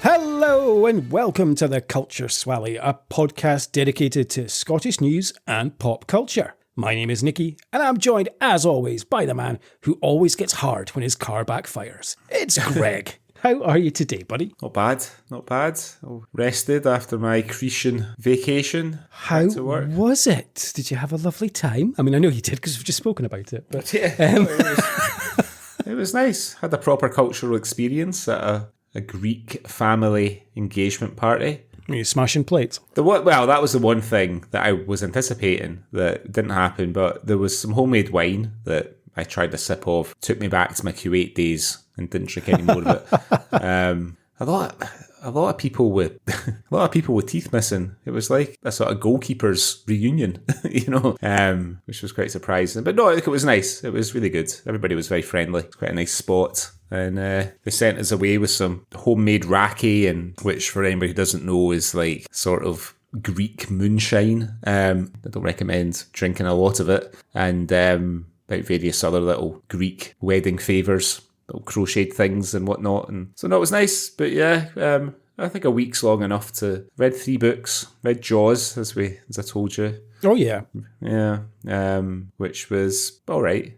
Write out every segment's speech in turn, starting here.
Hello and welcome to the Culture Swally, a podcast dedicated to Scottish news and pop culture. My name is Nicky, and I'm joined, as always, by the man who always gets hard when his car backfires. It's Greg. How are you today, buddy? Not bad. Rested after my Cretan vacation. How was it? Did you have a lovely time? I mean, I know you did because we've just spoken about it. But it was nice. Had a proper cultural experience at a Greek family engagement party. Were you smashing plates? Well, that was the one thing that I was anticipating that didn't happen, but there was some homemade wine that I tried a sip of. Took me back to my Kuwait days and didn't drink any more of it. A lot of people with teeth missing. It was like a sort of goalkeeper's reunion, which was quite surprising. But no, I think it was nice. It was really good. Everybody was very friendly. It's quite a nice spot. And they sent us away with some homemade raki, and which for anybody who doesn't know is like sort of Greek moonshine. I don't recommend drinking a lot of it. And about various other little Greek wedding favours, little crocheted things and whatnot. And so no, it was nice. But yeah, I think a week's long enough to read 3 books, read Jaws, as I told you. Oh yeah. Yeah. Which was all right.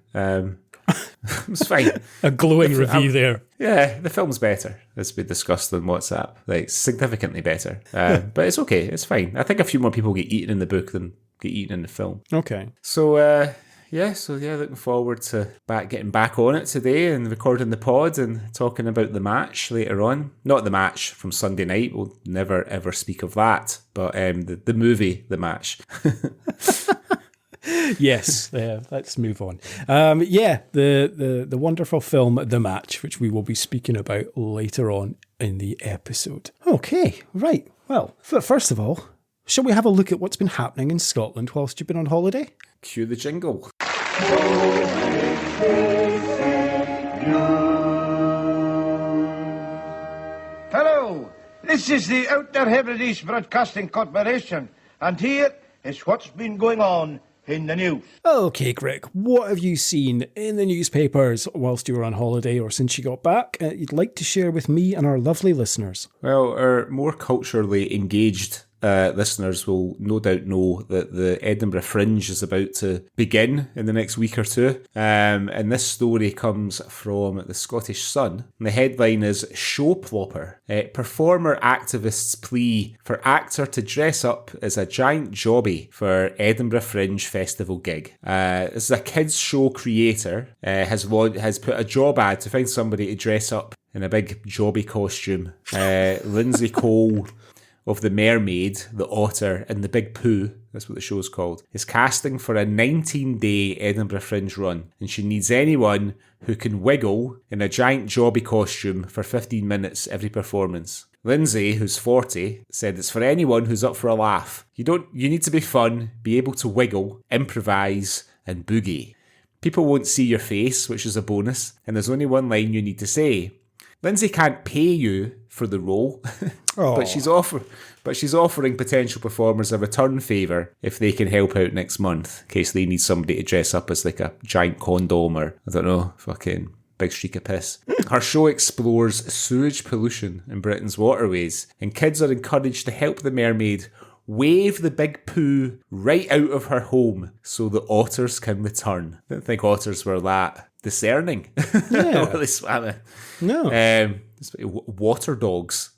It was fine. A glowing review there. Yeah, the film's better, as we discussed on WhatsApp. Like, significantly better. But it's okay, it's fine. I think a few more people get eaten in the book than get eaten in the film. Okay. So, looking forward to getting back on it today and recording the pod and talking about the match later on. Not the match from Sunday night, we'll never ever speak of that, but the movie, The Match. Yes, let's move on. The wonderful film The Match, which we will be speaking about later on in the episode. Okay, right. Well, first of all, shall we have a look at what's been happening in Scotland whilst you've been on holiday? Cue the jingle. Hello, this is the Outer Hebrides Broadcasting Corporation, and here is what's been going on in the news. Okay, Greg, what have you seen in the newspapers whilst you were on holiday or since you got back you'd like to share with me and our lovely listeners? Well, our more culturally engaged listeners will no doubt know that the Edinburgh Fringe is about to begin in the next week or two. And this story comes from the Scottish Sun. And the headline is Showplopper. Performer activists plea for actor to dress up as a giant jobby for Edinburgh Fringe festival gig. This is a kids show creator has put a job ad to find somebody to dress up in a big jobby costume. Lindsay Cole of The Mermaid, The Otter and The Big Pooh, that's what the show's called, is casting for a 19-day Edinburgh Fringe run, and she needs anyone who can wiggle in a giant jobby costume for 15 minutes every performance. Lindsay, who's 40, said it's for anyone who's up for a laugh. You need to be fun, be able to wiggle, improvise and boogie. People won't see your face, which is a bonus, and there's only one line you need to say. Lindsay can't pay you for the role, but she's offering potential performers a return favour if they can help out next month, in case they need somebody to dress up as like a giant condom or, I don't know, fucking big streak of piss. Her show explores sewage pollution in Britain's waterways, and kids are encouraged to help the mermaid wave the big poo right out of her home so the otters can return. I didn't think otters were that discerning. Yeah. While they swam in. No. Water dogs.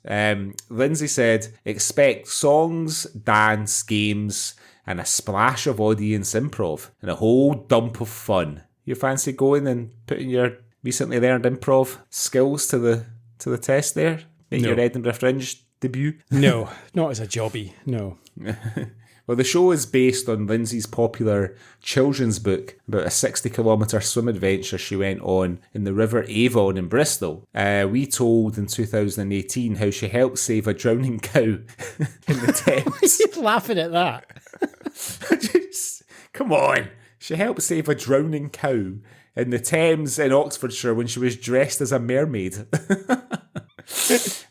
Lindsay said, expect songs, dance, games, and a splash of audience improv, and a whole dump of fun. You fancy going and putting your recently learned improv skills to the test there? Make your Edinburgh Fringe debut? No, not as a jobby, no. Well, the show is based on Lindsay's popular children's book about a 60-kilometre swim adventure she went on in the River Avon in Bristol. We told in 2018 how she helped save a drowning cow in the Thames. You're laughing at that. Come on. She helped save a drowning cow in the Thames in Oxfordshire when she was dressed as a mermaid.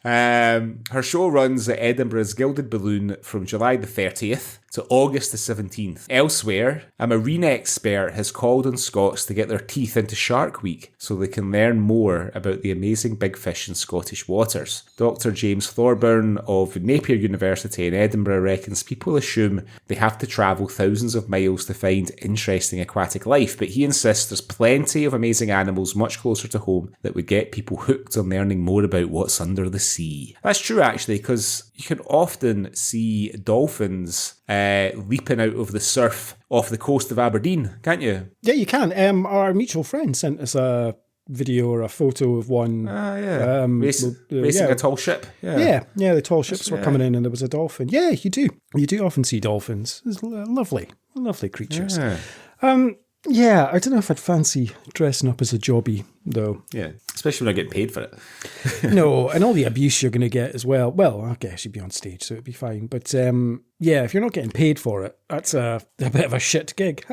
Her show runs at Edinburgh's Gilded Balloon from July the 30th to August the 17th. Elsewhere, a marine expert has called on Scots to get their teeth into Shark Week so they can learn more about the amazing big fish in Scottish waters. Dr. James Thorburn of Napier University in Edinburgh reckons people assume they have to travel thousands of miles to find interesting aquatic life, but he insists there's plenty of amazing animals much closer to home that would get people hooked on learning more about what's under the sea. That's true, actually, because you can often see dolphins leaping out of the surf off the coast of Aberdeen, can't you? Yeah, you can. Our mutual friend sent us a video or a photo of one. Racing a tall ship. Yeah, the tall ships were coming in and there was a dolphin. Yeah, you do. You do often see dolphins. It's lovely creatures. Yeah, I don't know if I'd fancy dressing up as a jobby, though. Yeah, especially when I get paid for it. No, and all the abuse you're going to get as well. Well, I guess you'd be on stage, so it'd be fine. But yeah, if you're not getting paid for it, that's a bit of a shit gig.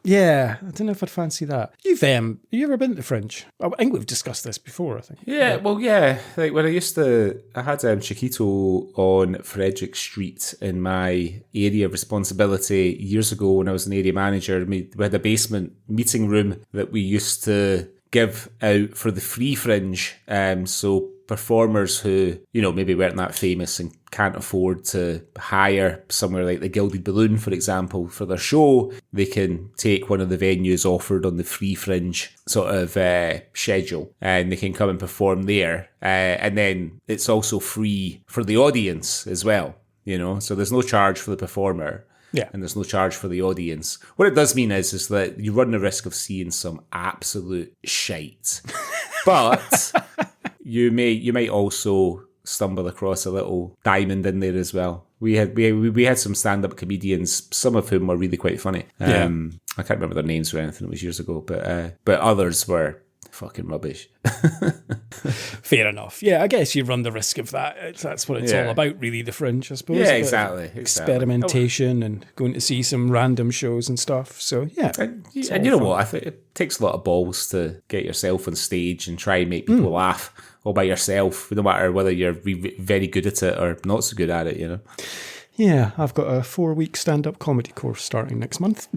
Yeah, I don't know if I'd fancy that. Have you ever been to the Fringe? I think we've discussed this before, I think. Yeah, well, yeah. Like when I had Chiquito on Frederick Street in my area of responsibility years ago when I was an area manager. We had a basement meeting room that we used to give out for the free Fringe. So performers who, maybe weren't that famous and can't afford to hire somewhere like the Gilded Balloon, for example, for their show, they can take one of the venues offered on the free Fringe sort of schedule and they can come and perform there. And then it's also free for the audience as well, so there's no charge for the performer. Yeah. And there's no charge for the audience. What it does mean is that you run the risk of seeing some absolute shite. But you might also stumble across a little diamond in there as well. We had some stand-up comedians, some of whom were really quite funny. I can't remember their names or anything, it was years ago, but others were fucking rubbish. Fair enough. Yeah, I guess you run the risk of that. That's what it's all about, really, the Fringe, I suppose. Yeah, exactly. Experimentation and going to see some random shows and stuff. So, yeah. And you know what? I think it takes a lot of balls to get yourself on stage and try and make people laugh all by yourself, no matter whether you're very good at it or not so good at it, Yeah, I've got a 4-week stand-up comedy course starting next month.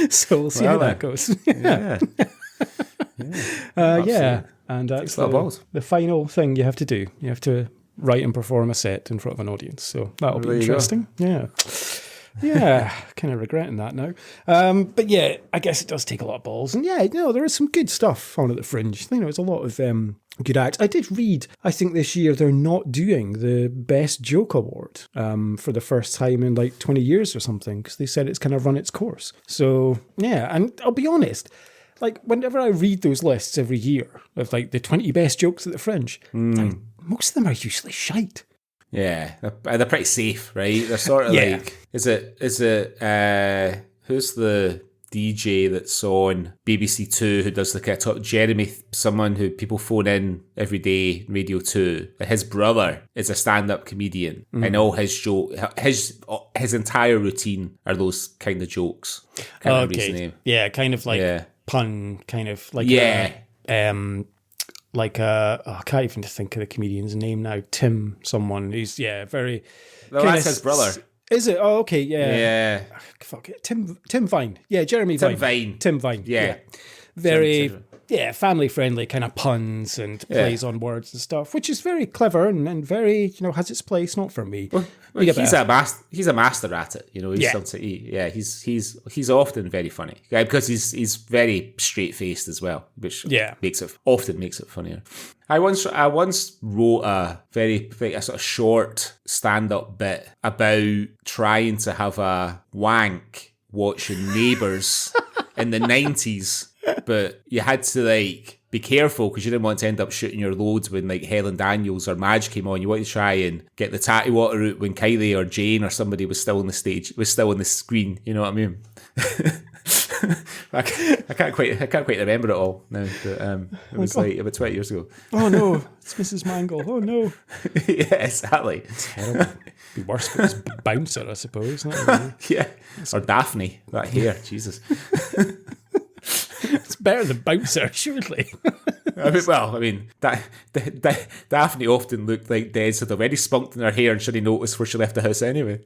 So we'll see how that goes. Yeah. And that's balls. the final thing you have to do. You have to write and perform a set in front of an audience. So that'll be interesting. Yeah. Yeah, kind of regretting that now. But yeah, I guess it does take a lot of balls. And yeah, there is some good stuff on at the Fringe. There's a lot of good acts. I did read, I think this year they're not doing the Best Joke Award for the first time in like 20 years or something, because they said it's kind of run its course. So yeah, and I'll be honest, like whenever I read those lists every year of like the 20 best jokes at the Fringe, like, most of them are usually shite. Yeah, they're pretty safe, right? They're sort of like, is it who's the DJ that's on BBC Two who does the kind of top, Jeremy, someone who people phone in every day, Radio 2. His brother is a stand-up comedian, and all his his entire routine are those kind of jokes. Can't remember his name. Yeah, kind of like pun, kind of like I can't even think of the comedian's name now. Tim, someone. He's very. No, that's his brother. Is it? Oh, okay, yeah. Yeah. Fuck it. Tim Vine. Yeah, Jeremy Vine. Tim Vine. Yeah. Very, family friendly kind of puns and plays on words and stuff, which is very clever and very, has its place. Not for me. Well, he's a master at it. He's often very funny because he's very straight faced as well, which often makes it funnier. I once wrote a sort of short stand-up bit about trying to have a wank watching Neighbours in the 90s, but you had to be careful because you didn't want to end up shooting your loads when Helen Daniels or Madge came on. You wanted to try and get the tatty water out when Kylie or Jane or somebody was still on the stage, was still on the screen. You know what I mean? I can't quite remember it all now, but it was about 20 years ago. Oh no, it's Mrs. Mangle. Oh no. Yeah, exactly. Terrible. Be worse if it was Bouncer, I suppose. Really. Yeah, or Daphne. That hair, Jesus. It's better than Bouncer, surely. Daphne often looked like Des had already spunked in her hair and should have noticed before she left the house anyway.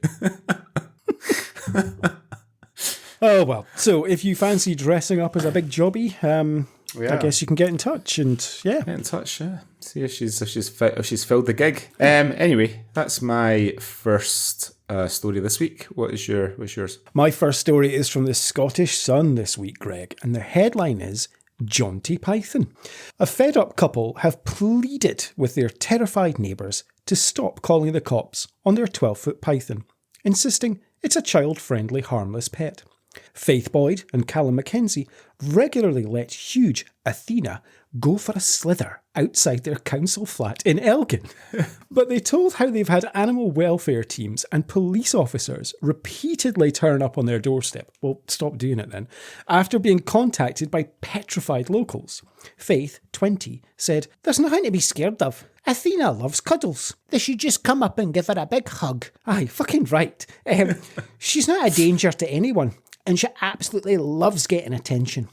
Oh, well. So if you fancy dressing up as a big jobby, I guess you can get in touch and Get in touch, yeah. See if she's filled the gig. Anyway, that's my first story this week. What's yours? My first story is from the Scottish Sun this week, Greg, and the headline is Jaunty Python. A fed-up couple have pleaded with their terrified neighbours to stop calling the cops on their 12-foot python, insisting it's a child-friendly, harmless pet. Faith Boyd and Callum Mackenzie regularly let huge Athena go for a slither outside their council flat in Elgin. But they told how they've had animal welfare teams and police officers repeatedly turn up on their doorstep. Well, stop doing it then. After being contacted by petrified locals. Faith, 20, said, "There's nothing to be scared of. Athena loves cuddles. They should just come up and give her a big hug." Aye, fucking right. She's not a danger to anyone, and she absolutely loves getting attention.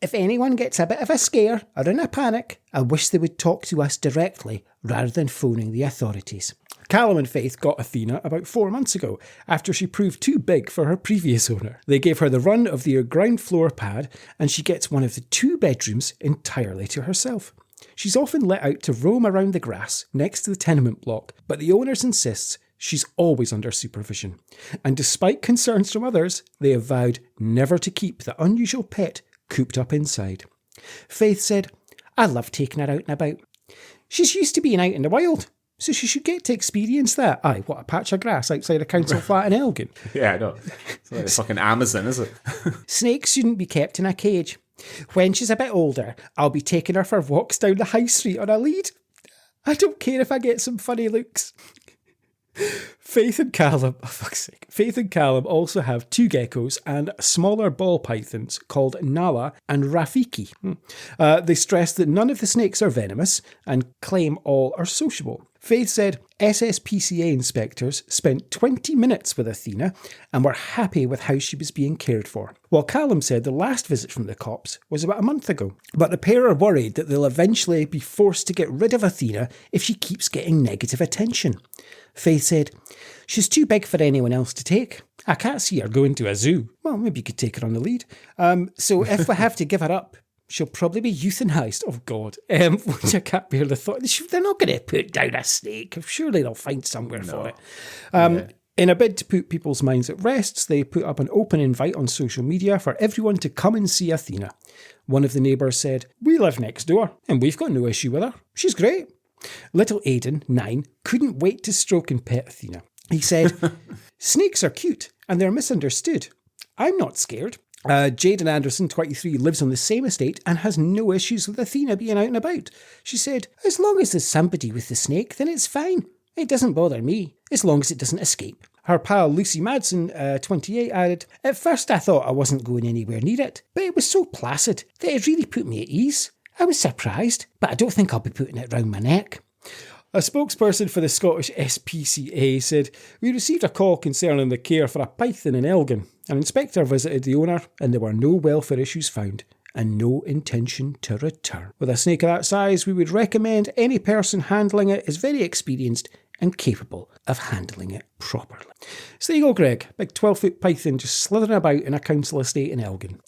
If anyone gets a bit of a scare or in a panic, I wish they would talk to us directly rather than phoning the authorities. Callum and Faith got Athena about 4 months ago after she proved too big for her previous owner. They gave her the run of their ground floor pad and she gets one of the 2 bedrooms entirely to herself. She's often let out to roam around the grass next to the tenement block, but the owners insists she's always under supervision. And despite concerns from others, they have vowed never to keep the unusual pet cooped up inside. Faith said, "I love taking her out and about. She's used to being out in the wild, so she should get to experience that." Aye, what a patch of grass outside a council flat in Elgin. Yeah, I know. It's like the fucking Amazon, is it? "Snakes shouldn't be kept in a cage. When she's a bit older, I'll be taking her for walks down the high street on a lead. I don't care if I get some funny looks." Faith and Callum also have 2 geckos and smaller ball pythons called Nala and Rafiki. They stress that none of the snakes are venomous and claim all are sociable. Faith said SSPCA inspectors spent 20 minutes with Athena and were happy with how she was being cared for. While Callum said the last visit from the cops was about a month ago. But the pair are worried that they'll eventually be forced to get rid of Athena if she keeps getting negative attention. Faith said, "She's too big for anyone else to take. I can't see her going to a zoo." Well, maybe you could take her on the lead. "So if we have to give her up, she'll probably be euthanized." Oh, God. Which I can't bear the thought. They're not going to put down a snake. Surely they'll find somewhere for it. In a bid to put people's minds at rest, they put up an open invite on social media for everyone to come and see Athena. One of the neighbours said, "We live next door, and we've got no issue with her. She's great." Little Aidan, 9, couldn't wait to stroke and pet Athena. He said, "Snakes are cute, and they're misunderstood. I'm not scared." Jaden Anderson, 23, lives on the same estate and has no issues with Athena being out and about. She said, "As long as there's somebody with the snake, then it's fine. It doesn't bother me, as long as it doesn't escape." Her pal Lucy Madsen, 28, added, "At first I thought I wasn't going anywhere near it, but it was so placid that it really put me at ease. I was surprised, but I don't think I'll be putting it round my neck." A spokesperson for the Scottish SPCA said, "We received a call concerning the care for a python in Elgin. An inspector visited the owner and there were no welfare issues found and no intention to return. With a snake of that size, we would recommend any person handling it is very experienced and capable of handling it properly." So there you go, Greg. Big 12-foot python just slithering about in a council estate in Elgin.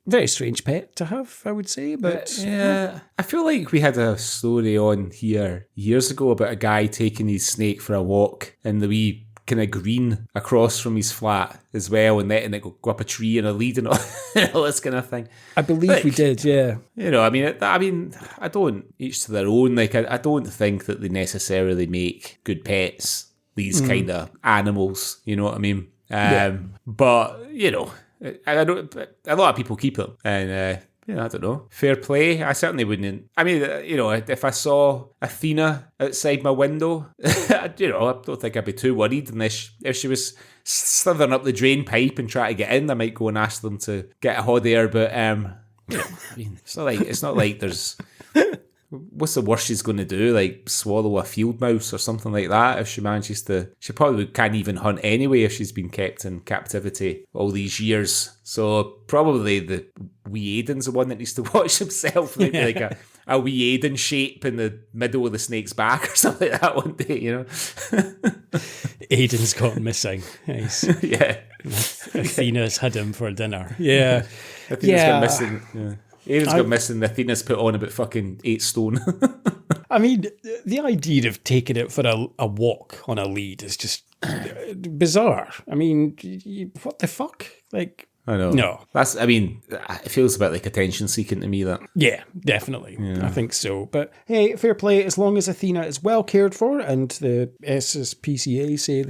Very strange pet to have, I would say, but... Yeah, I feel like we had a story on here years ago about a guy taking his snake for a walk in the wee kind of green across from his flat as well, and letting it go up a tree and a lead and all, all this kind of thing. I believe we did, yeah. You know, I mean, I don't, each to their own. Like, I don't think that they necessarily make good pets, these kind of animals, you know what I mean? But, you know, I don't. A lot of people keep them, and I don't know. Fair play. I certainly wouldn't. I mean, if I saw Athena outside my window, I don't think I'd be too worried. Unless if she was slithering up the drain pipe and trying to get in, I might go and ask them to get a hot air. But I mean, it's not like there's. What's the worst she's going to do? Like swallow a field mouse or something like that if she manages to... She probably can't even hunt anyway if she's been kept in captivity all these years. So probably the wee Aiden's the one that needs to watch himself. Maybe like a wee Aiden shape in the middle of the snake's back or something like that one day, you know. Aiden's gone missing. Nice. Yeah. Athena's had him for dinner. Yeah. Athena's got missing. Yeah. Aiden's got missing. Athena's put on about fucking 8 stone. I mean, the idea of taking it for a walk on a lead is just bizarre. I mean, what the fuck? Like, I know. No. It feels a bit like attention seeking to me, that. Yeah, definitely. Yeah. I think so. But hey, fair play, as long as Athena is well cared for and the SSPCA say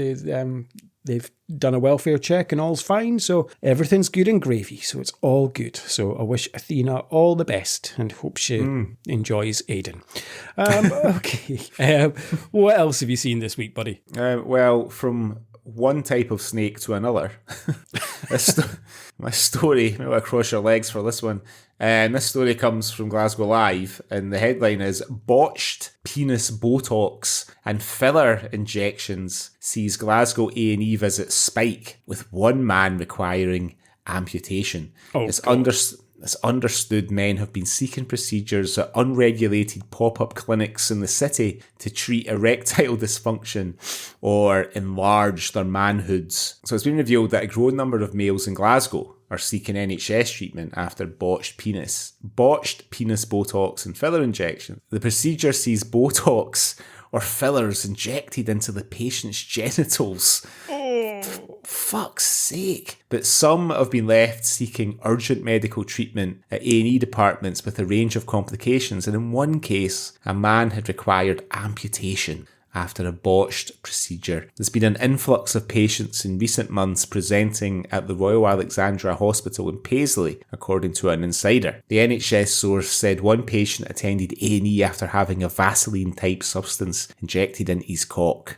they've done a welfare check and all's fine, so everything's good and gravy, so it's all good. So I wish Athena all the best and hope she enjoys Aiden. Okay. What else have you seen this week, buddy? Well, from one type of snake to another. My story, maybe I'll cross your legs for this one. And this story comes from Glasgow Live, and the headline is Botched Penis Botox and Filler Injections Sees Glasgow A&E Visit Spike, with one man requiring amputation. It's understood men have been seeking procedures at unregulated pop-up clinics in the city to treat erectile dysfunction or enlarge their manhoods. So it's been revealed that a growing number of males in Glasgow are seeking NHS treatment after botched penis Botox and filler injection. The procedure sees Botox or fillers injected into the patient's genitals. Fuck's sake. But some have been left seeking urgent medical treatment at A&E departments with a range of complications, and in one case, a man had required amputation after a botched procedure. There's been an influx of patients in recent months presenting at the Royal Alexandra Hospital in Paisley, according to an insider. The NHS source said one patient attended A&E after having a Vaseline-type substance injected into his cock.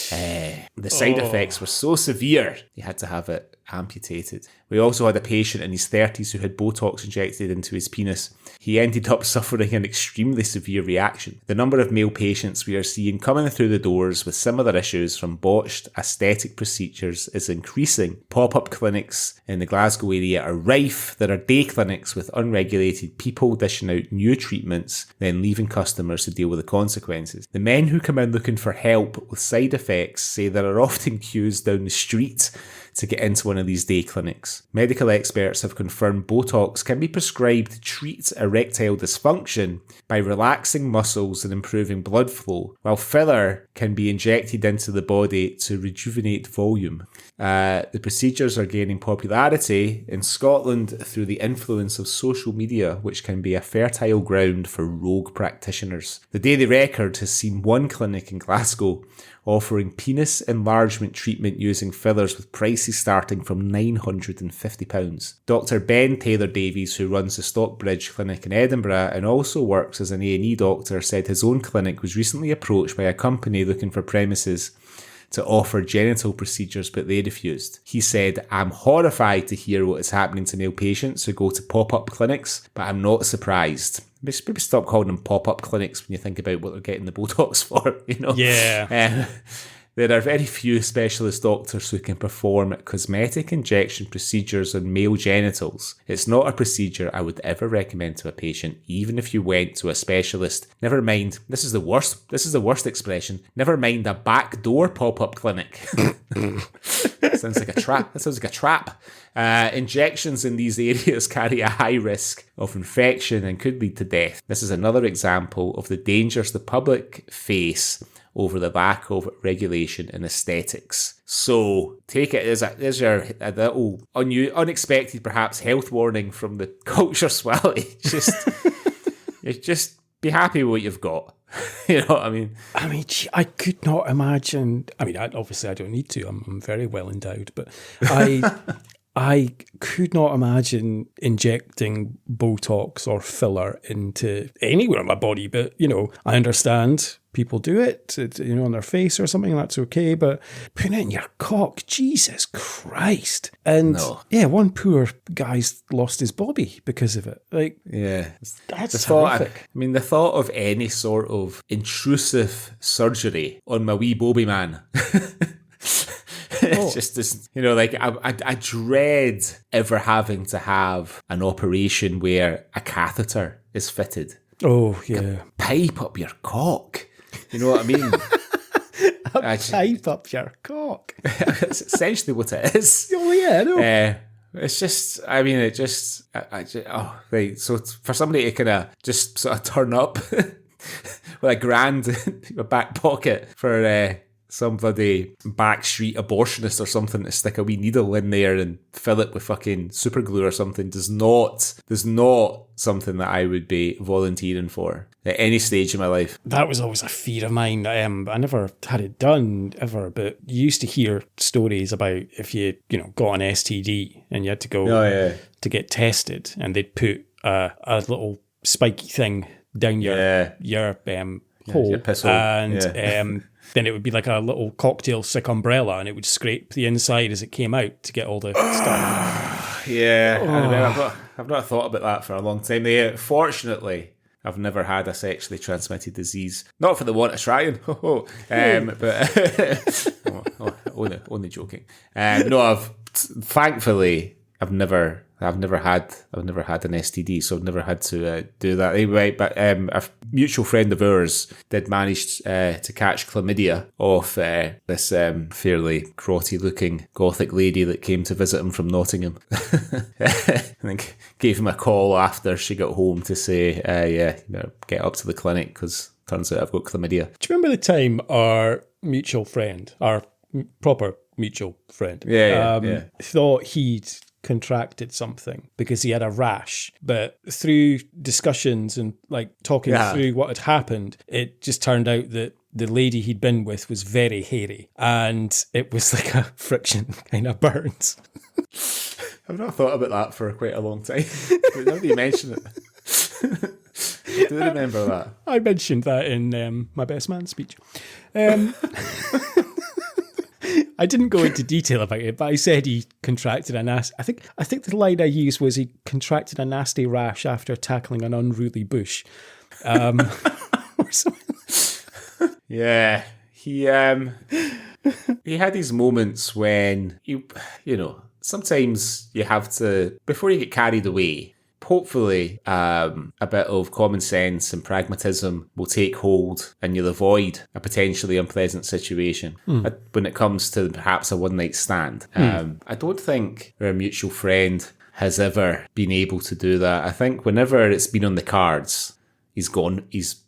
The side effects were so severe, he had to have it amputated. We also had a patient in his 30s who had Botox injected into his penis. He ended up suffering an extremely severe reaction. The number of male patients we are seeing coming through the doors with similar issues from botched aesthetic procedures is increasing. Pop-up clinics in the Glasgow area are rife. There are day clinics with unregulated people dishing out new treatments, then leaving customers to deal with the consequences. The men who come in looking for help with side effects say there are often queues down the street to get into one of these day clinics. Medical experts have confirmed Botox can be prescribed to treat erectile dysfunction by relaxing muscles and improving blood flow, while filler can be injected into the body to rejuvenate volume. The procedures are gaining popularity in Scotland through the influence of social media, which can be a fertile ground for rogue practitioners. The Daily Record has seen one clinic in Glasgow offering penis enlargement treatment using fillers with prices starting from £950. Dr. Ben Taylor-Davies, who runs the Stockbridge Clinic in Edinburgh and also works as an A&E doctor, said his own clinic was recently approached by a company looking for premises to offer genital procedures, but they refused. He said, "I'm horrified to hear what is happening to male patients who go to pop-up clinics, but I'm not surprised." Maybe stop calling them pop-up clinics when you think about what they're getting the Botox for, you know? Yeah. There are very few specialist doctors who can perform cosmetic injection procedures on male genitals. It's not a procedure I would ever recommend to a patient, even if you went to a specialist. Never mind, this is the worst expression, never mind a backdoor pop-up clinic. Sounds like a trap. That sounds like a trap. Injections in these areas carry a high risk of infection and could lead to death. This is another example of the dangers the public face over the lack of regulation in aesthetics. So take it as a little unexpected, perhaps, health warning from the Culture Swally. Just be happy with what you've got. You know what I mean? I could not imagine. Obviously I don't need to. I'm very well endowed, but I could not imagine injecting Botox or filler into anywhere in my body. But, I understand people do it, on their face or something, that's okay. But putting it in your cock, Jesus Christ. And one poor guy's lost his bobby because of it. That's horrific. The thought of any sort of intrusive surgery on my wee bobby man. It's just this, I dread ever having to have an operation where a catheter is fitted. Oh, yeah. Pipe up your cock. You know what I mean? Pipe up your cock. It's essentially what it is. Oh, yeah, I know. It's just, I mean, it just, oh, right. So for somebody to kind of just sort of turn up with $1,000 in your back pocket for some bloody backstreet abortionist or something to stick a wee needle in there and fill it with fucking super glue or something is not something that I would be volunteering for at any stage of my life. That was always a fear of mine. I never had it done ever, but you used to hear stories about if you got an STD and you had to go to get tested, and they'd put a little spiky thing down your hole, your piss hole. And then it would be like a little cocktail sick umbrella, and it would scrape the inside as it came out to get all the stuff. Yeah, I've not thought about that for a long time. Fortunately, I've never had a sexually transmitted disease. Not for the want of trying, but only joking. No, thankfully I've never had an STD, so I've never had to do that. Anyway, but a mutual friend of ours did manage to catch chlamydia off this fairly grotty-looking gothic lady that came to visit him from Nottingham. I think gave him a call after she got home to say, you better get up to the clinic because turns out I've got chlamydia. Do you remember the time our mutual friend, our proper mutual friend, thought he'd contracted something because he had a rash, but through discussions and like talking through what had happened, it just turned out that the lady he'd been with was very hairy and it was like a friction kind of burns. I've not thought about that for quite a long time. Now that you mention it, I do remember that. I mentioned that in my best man speech. I didn't go into detail about it, but I said he contracted a nasty... I think the line I used was he contracted a nasty rash after tackling an unruly bush. Or something. Yeah. He had these moments when, sometimes you have to... Before you get carried away, hopefully a bit of common sense and pragmatism will take hold and you'll avoid a potentially unpleasant situation when it comes to perhaps a one-night stand. I don't think our mutual friend has ever been able to do that. I think whenever it's been on the cards, he's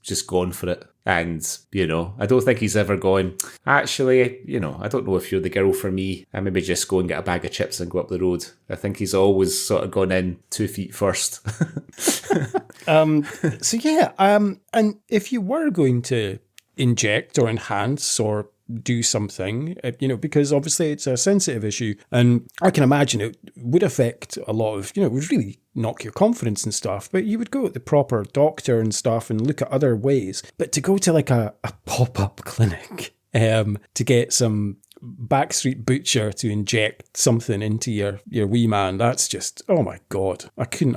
just gone for it. And, I don't think he's ever gone, actually, I don't know if you're the girl for me. I maybe just go and get a bag of chips and go up the road. I think he's always sort of gone in 2 feet first. And if you were going to inject or enhance or do something, because obviously it's a sensitive issue, and I can imagine it would affect a lot of, it would really knock your confidence and stuff, but you would go to the proper doctor and stuff and look at other ways. But to go to like a pop-up clinic to get some backstreet butcher to inject something into your wee man, that's just, oh my God, I could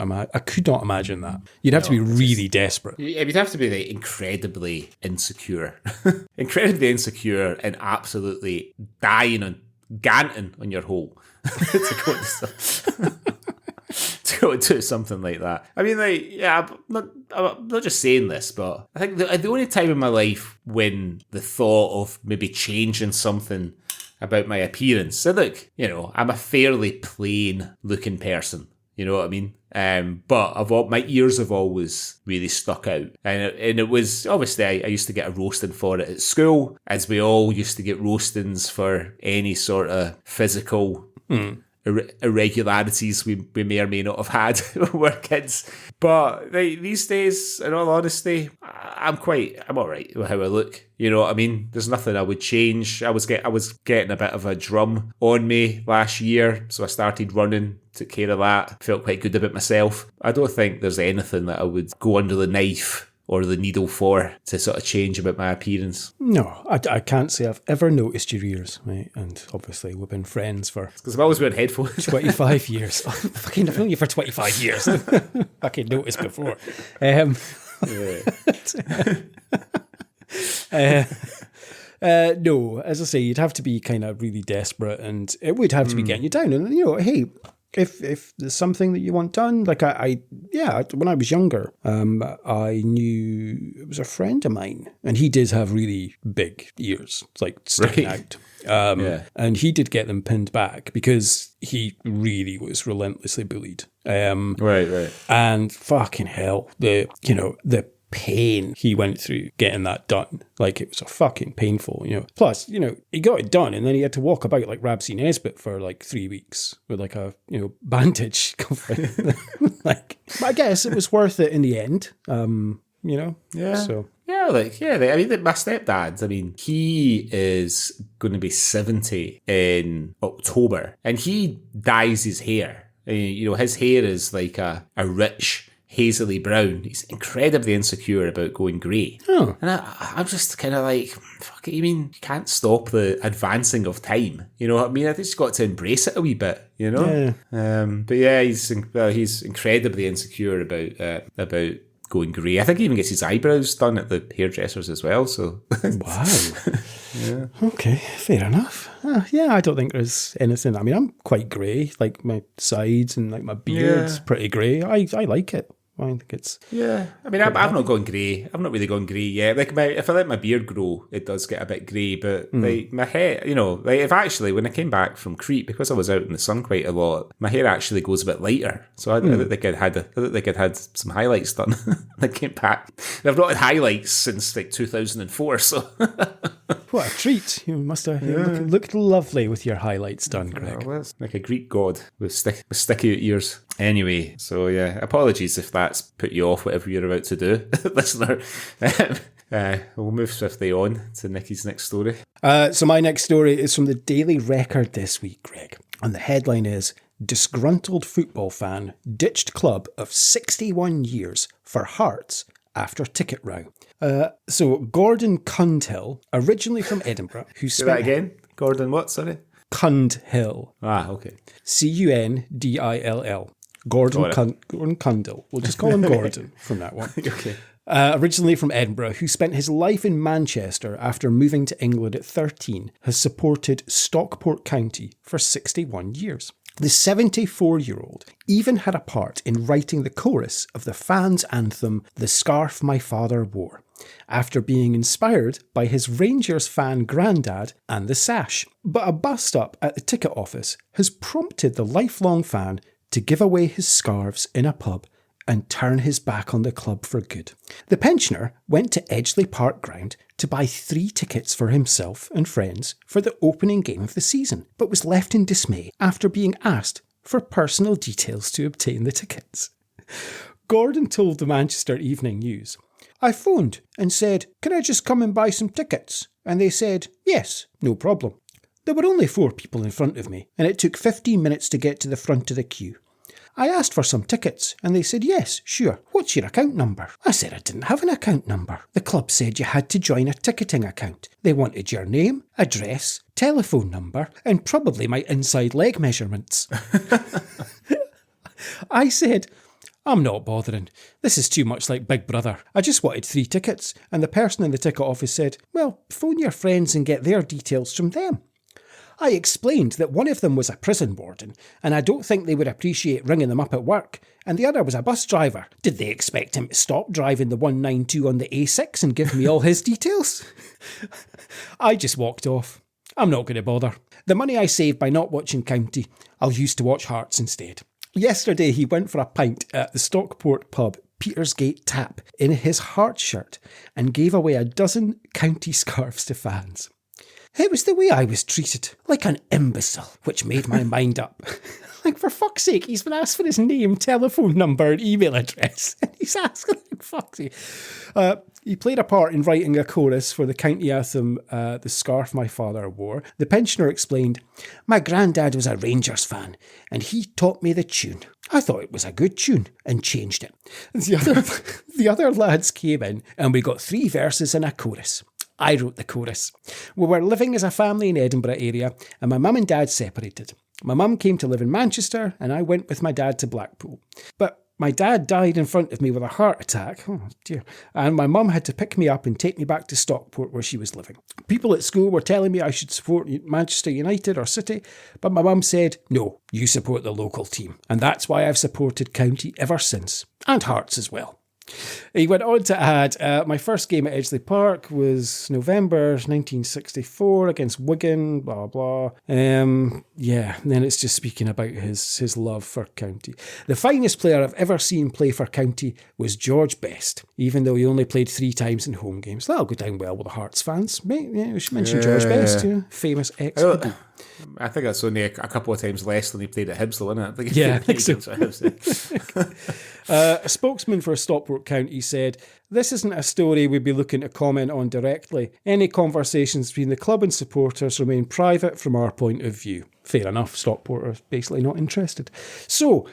not imagine that. You'd have to be really desperate. You'd have to be like incredibly insecure and absolutely ganting on your hole to go and do something like that. I mean, I'm not just saying this, but I think the only time in my life when the thought of maybe changing something about my appearance. So look, I'm a fairly plain looking person. You know what I mean? But my ears have always really stuck out. And it was, obviously, I used to get a roasting for it at school, as we all used to get roastings for any sort of physical irregularities we may or may not have had when we were kids. But these days, in all honesty, I'm all right with how I look. You know what I mean? There's nothing I would change. I was getting a bit of a drum on me last year, so I started running, took care of that, felt quite good about myself. I don't think there's anything that I would go under the knife or the needle for to sort of change about my appearance. No, I can't say I've ever noticed your ears, mate. And obviously we've been friends for... Because I've always wearing headphones. 25 years. Oh, fucking, I've known you for 25 years. Fucking noticed before. No, as I say, you'd have to be kind of really desperate, and it would have to be getting you down. And, hey, if there's something that you want done, like when I was younger, I knew it was a friend of mine, and he did have really big ears, like sticking out. And he did get them pinned back because he really was relentlessly bullied. Right. And fucking hell, the pain he went through getting that done. Like, it was a fucking painful, Plus, he got it done and then he had to walk about like Rabsy Nesbitt for like 3 weeks with like a, bandage covering. But I guess it was worth it in the end, Yeah. So. Yeah, my stepdad, he is going to be 70 in October, and he dyes his hair. His hair is like a rich, hazily brown. He's incredibly insecure about going grey. Oh. And I'm just kind of like, fuck it, you can't stop the advancing of time. You know what I mean? I just got to embrace it a wee bit, Yeah. But yeah, he's incredibly insecure about going grey. I think he even gets his eyebrows done at the hairdressers as well. So Wow. Yeah. Okay, fair enough. I don't think there's anything. I'm quite grey, like my sides and like my beard's pretty grey. I like it. I think it's... Yeah. I've not gone grey. I've not really gone grey yet. If I let my beard grow, it does get a bit grey. But my hair, if actually, when I came back from Crete, because I was out in the sun quite a lot, my hair actually goes a bit lighter. So I don't think I'd had some highlights done when I came back. And I've not had highlights since like 2004. So what a treat! You must have looked lovely with your highlights done, Greg. Well, it's like a Greek god with sticky ears. Anyway, so yeah, apologies if that's put you off whatever you're about to do, listener. We'll move swiftly on to Nicky's next story. So my next story is from the Daily Record this week, Greg. And the headline is, Disgruntled Football Fan Ditched Club of 61 Years for Hearts After Ticket Row. So Gordon Cundhill, originally from Edinburgh, who Say spent... that again? Gordon what, sorry? Cundhill. Ah, okay. Cundill. Gordon Cundhill. We'll just call him Gordon from that one. Okay. Originally from Edinburgh, who spent his life in Manchester after moving to England at 13, has supported Stockport County for 61 years. The 74-year-old even had a part in writing the chorus of the fans' anthem, The Scarf My Father Wore, after being inspired by his Rangers fan granddad and the sash. But a bust-up at the ticket office has prompted the lifelong fan to give away his scarves in a pub and turn his back on the club for good. The pensioner went to Edgeley Park Ground to buy 3 tickets for himself and friends for the opening game of the season, but was left in dismay after being asked for personal details to obtain the tickets. Gordon told the Manchester Evening News, I phoned and said, can I just come and buy some tickets? And they said, yes, no problem. There were only 4 people in front of me, and it took 15 minutes to get to the front of the queue. I asked for some tickets, and they said, yes, sure. What's your account number? I said I didn't have an account number. The club said you had to join a ticketing account. They wanted your name, address, telephone number, and probably my inside leg measurements. I said, I'm not bothering. This is too much like Big Brother. I just wanted 3 tickets, and the person in the ticket office said, well, phone your friends and get their details from them. I explained that one of them was a prison warden, and I don't think they would appreciate ringing them up at work, and the other was a bus driver. Did they expect him to stop driving the 192 on the A6 and give me all his details? I just walked off. I'm not going to bother. The money I saved by not watching County, I'll use to watch Hearts instead. Yesterday he went for a pint at the Stockport pub Petersgate Tap in his Hearts shirt and gave away a dozen County scarves to fans. It was the way I was treated, like an imbecile, which made my mind up. Like, for fuck's sake, he's been asked for his name, telephone number, and email address. And he's asking, like, fuck's sake. He played a part in writing a chorus for the county anthem, The Scarf My Father Wore. The pensioner explained, my granddad was a Rangers fan, and he taught me the tune. I thought it was a good tune, and changed it. The other lads came in, and we got 3 verses and a chorus. I wrote the chorus. We were living as a family in Edinburgh area, and my mum and dad separated. My mum came to live in Manchester, and I went with my dad to Blackpool. But My dad died in front of me with a heart attack. Oh, dear. And my mum had to pick me up and take me back to Stockport where she was living. People at school were telling me I should support Manchester United or City, but my mum said, no, you support the local team. And that's why I've supported County ever since. And Hearts as well. He went on to add, my first game at Edgeley Park was November 1964 against Wigan, blah, blah. And then it's just speaking about his love for County. The finest player I've ever seen play for County was George Best, even though he only played 3 times in home games. That'll go down well with the Hearts fans. We should mention George Best, famous ex. I think that's only a couple of times less than he played at Hibs, though, isn't it? I think so. A spokesman for Stockport County said, this isn't a story we'd be looking to comment on directly. Any conversations between the club and supporters remain private from our point of view. Fair enough, Stockport are basically not interested. So,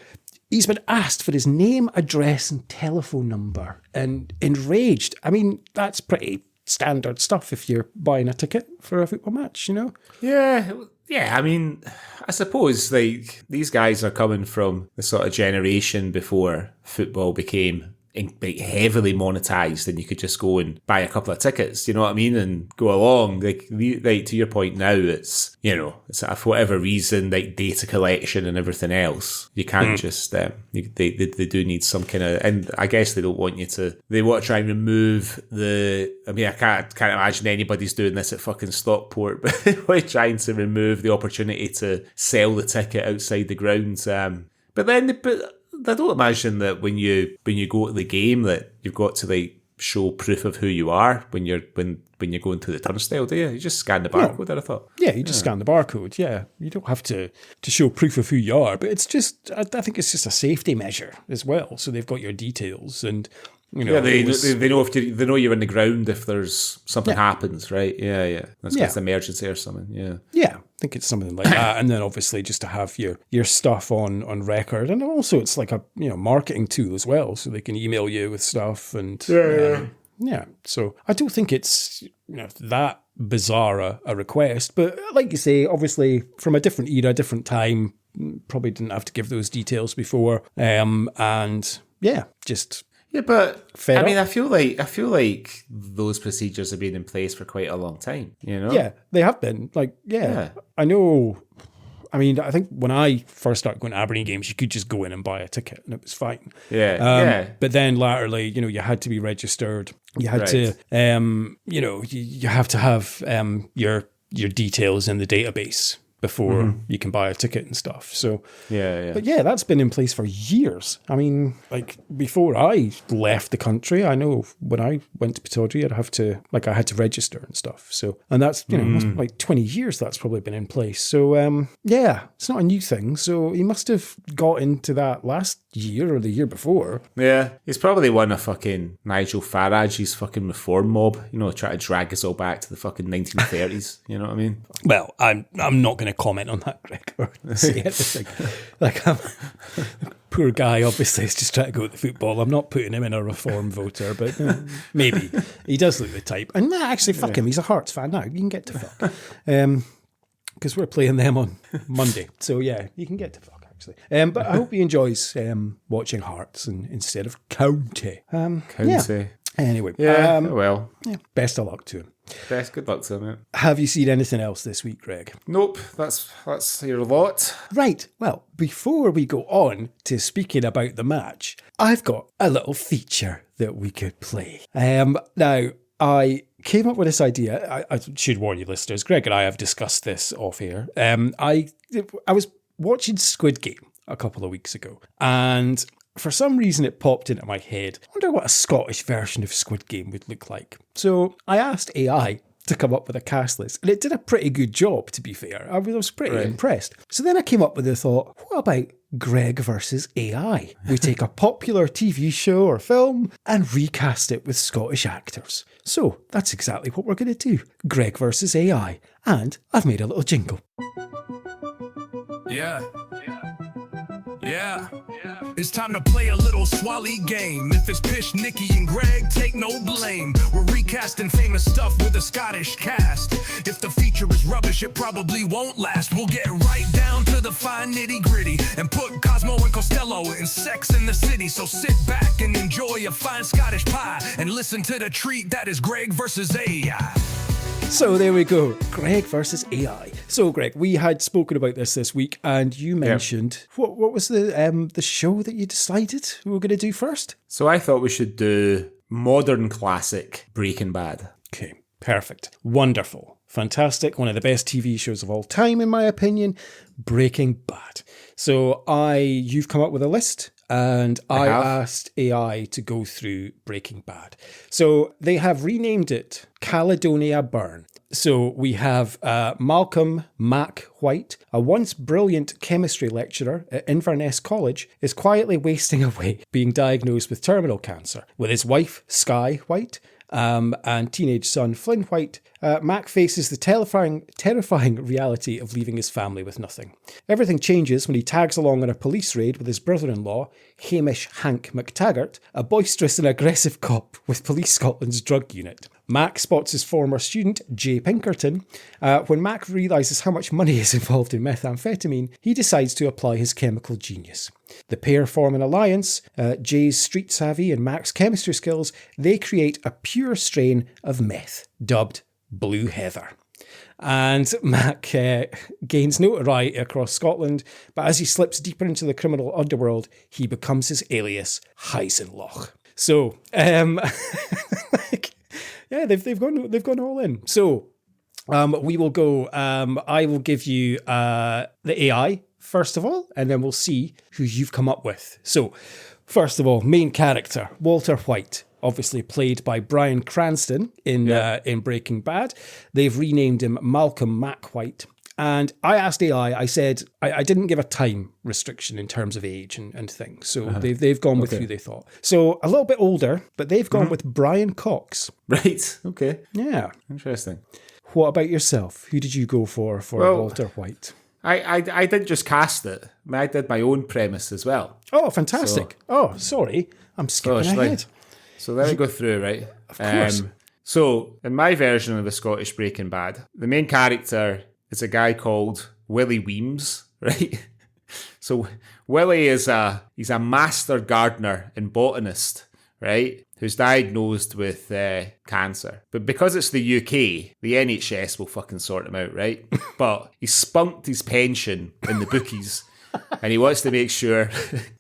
he's been asked for his name, address and telephone number and enraged. I mean, that's pretty standard stuff if you're buying a ticket for a football match, you know? Yeah, I mean, I suppose, like, these guys are coming from the sort of generation before football became heavily monetized and you could just go and buy a couple of tickets, you know what I mean, and go along. Like to your point now, it's, you know, it's for whatever reason, like data collection and everything else, you can't just they do need some kind of, and I guess they want to try and remove I can't imagine anybody's doing this at fucking Stockport, but they're trying to remove the opportunity to sell the ticket outside the grounds, but I don't imagine that when you go to the game that you've got to like show proof of who you are when you're going through the turnstile, do you? You just scan the barcode, I thought. Yeah, you just scan the barcode, yeah. You don't have to show proof of who you are, but it's just, I think it's just a safety measure as well. So they've got your details and, you know. Yeah, they know they know you're in the ground if there's something happens, right? Yeah. That's an emergency or something, yeah. Yeah, I think it's something like that. And then obviously just to have your stuff on record. And also it's like a marketing tool as well. So they can email you with stuff and so I don't think it's that bizarre a request. But like you say, obviously from a different era, different time, probably didn't have to give those details before. Yeah, but I mean, I feel like those procedures have been in place for quite a long time, you know? Yeah, they have been. I know. I mean, I think when I first started going to Aberdeen games, you could just go in and buy a ticket and it was fine. Yeah. But then latterly, you had to be registered. You had to, you have to have your details in the database before you can buy a ticket and stuff. So, But that's been in place for years. I mean, like before I left the country, I know when I went to Pittodrie, I had to register and stuff. So, and that's, must be like 20 years that's probably been in place. So, it's not a new thing. So he must have got into that last year or the year before. Yeah. He's probably one of fucking Nigel Farage's fucking reform mob, try to drag us all back to the fucking 1930s. You know what I mean? Well, I'm not going to comment on that, Greg, or say anything. Poor guy, obviously, is just trying to go to the football. I'm not putting him in a reform voter, but maybe. He does look the type. And actually, fuck him. He's a Hearts fan now. You can get to fuck. Because we're playing them on Monday. So, yeah, you can get to fuck, actually. But I hope he enjoys watching Hearts instead of County. County. Anyway. Yeah, best of luck to him. Good luck to him, mate. Have you seen anything else this week, Greg? Nope, that's your lot. Right, well, before we go on to speaking about the match, I've got a little feature that we could play. Now, I came up with this idea. I should warn you, listeners, Greg and I have discussed this off air. I was watching Squid Game a couple of weeks ago, and for some reason, it popped into my head. I wonder what a Scottish version of Squid Game would look like. So I asked AI to come up with a cast list, and it did a pretty good job, to be fair. I was pretty impressed. So then I came up with the thought, what about Greg versus AI? We take a popular TV show or film and recast it with Scottish actors. So that's exactly what we're going to do. Greg versus AI. And I've made a little jingle. Yeah. Yeah, it's time to play a little Swally game. If it's Pish, Nicky, and Greg, take no blame. We're recasting famous stuff with a Scottish cast. If the feature is rubbish, it probably won't last. We'll get right down to the fine nitty gritty and put Cosmo and Costello in Sex in the City. So sit back and enjoy a fine Scottish pie and listen to the treat that is Greg versus AI. So there we go, Greg versus AI. So Greg, we had spoken about this week, and you mentioned what was the show that you decided we were going to do first? So I thought we should do modern classic Breaking Bad. Okay, perfect, wonderful, fantastic, one of the best TV shows of all time in my opinion, Breaking Bad. So you've come up with a list. And I asked AI to go through Breaking Bad. So they have renamed it Caledonia Burn. So we have Malcolm Mac White, a once brilliant chemistry lecturer at Inverness College, is quietly wasting away, being diagnosed with terminal cancer. With his wife, Sky White, and teenage son Flynn White, Mac faces the terrifying reality of leaving his family with nothing. Everything changes when he tags along on a police raid with his brother-in-law, Hamish Hank McTaggart, a boisterous and aggressive cop with Police Scotland's drug unit. Mac spots his former student, Jay Pinkerton. When Mac realises how much money is involved in methamphetamine, he decides to apply his chemical genius. The pair form an alliance. Jay's street savvy and Mac's chemistry skills, they create a pure strain of meth, dubbed Blue Heather. And Mac gains notoriety across Scotland, but as he slips deeper into the criminal underworld, he becomes his alias, Heisenloch. So, yeah, they've gone all in. So, we will go. I will give you the AI first of all, and then we'll see who you've come up with. So, first of all, main character Walter White, obviously played by Bryan Cranston in Breaking Bad. They've renamed him Malcolm Mac White. And I asked AI, I said, I didn't give a time restriction in terms of age and things. So they've gone with who they thought. So a little bit older, but they've gone with Brian Cox. Right, okay. Yeah. Interesting. What about yourself? Who did you go for Walter White? I didn't just cast it. I did my own premise as well. Oh, fantastic. Sorry. I'm skipping ahead. So let me go through, right? Of course. So in my version of the Scottish Breaking Bad, the main character is a guy called Willie Weems, right? So Willie he's a master gardener and botanist, right? Who's diagnosed with cancer. But because it's the UK, the NHS will fucking sort him out, right? But he spunked his pension in the bookies, and he wants to make sure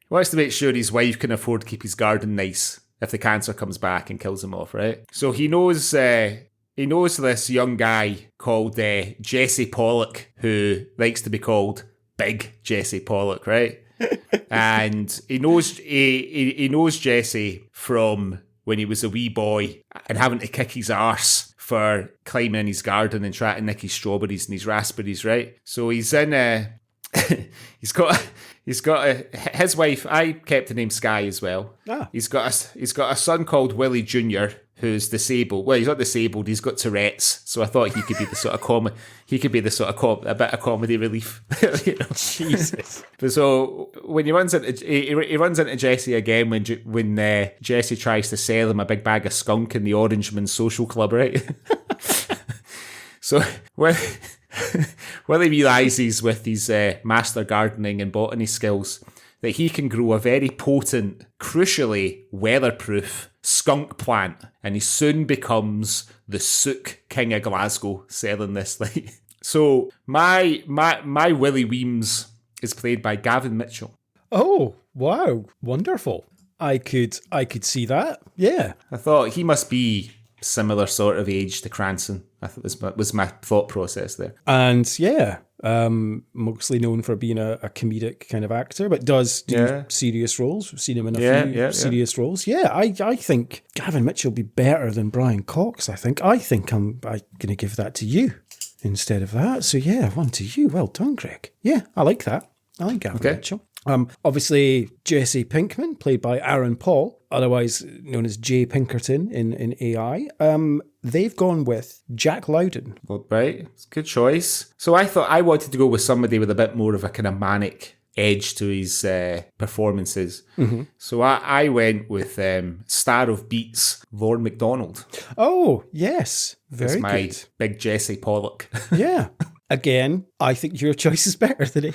his wife can afford to keep his garden nice if the cancer comes back and kills him off, right? So he knows this young guy called Jesse Pollock, who likes to be called Big Jesse Pollock, right? And he knows Jesse from when he was a wee boy and having to kick his arse for climbing in his garden and trying to nick his strawberries and his raspberries, right? So he's in his wife. I kept the name Sky as well. He's got a son called Willie Jr. who's disabled. Well, he's not disabled. He's got Tourette's. So I thought he could be the sort of a bit of comedy relief. You know? Jesus. But so when he runs into Jesse again when Jesse tries to sell him a big bag of skunk in the Orangeman Social Club, right? So Willie realises with his master gardening and botany skills that he can grow a very potent, crucially weatherproof skunk plant, and he soon becomes the sook king of Glasgow selling this. Like, so my Willie Weems is played by Gavin Mitchell. Oh wow, wonderful! I could see that. Yeah, I thought he must be similar sort of age to Cranston. I thought this was my thought process there. And yeah, mostly known for being a comedic kind of actor, but does do serious roles. We've seen him in a few serious roles. Yeah, I think Gavin Mitchell will be better than Brian Cox. I think I'm going to give that to you instead of that. So yeah, one to you. Well done, Greg. Yeah, I like that. I like Gavin Mitchell. Obviously, Jesse Pinkman, played by Aaron Paul, otherwise known as Jay Pinkerton in AI. They've gone with Jack Lowden. Well, right, it's a good choice. So I thought I wanted to go with somebody with a bit more of a kind of manic edge to his performances. So I went with star of Beats, Lorne MacDonald. Oh, yes. Very That's my good. big Jesse Pollock. Yeah. Again, I think your choice is better than it.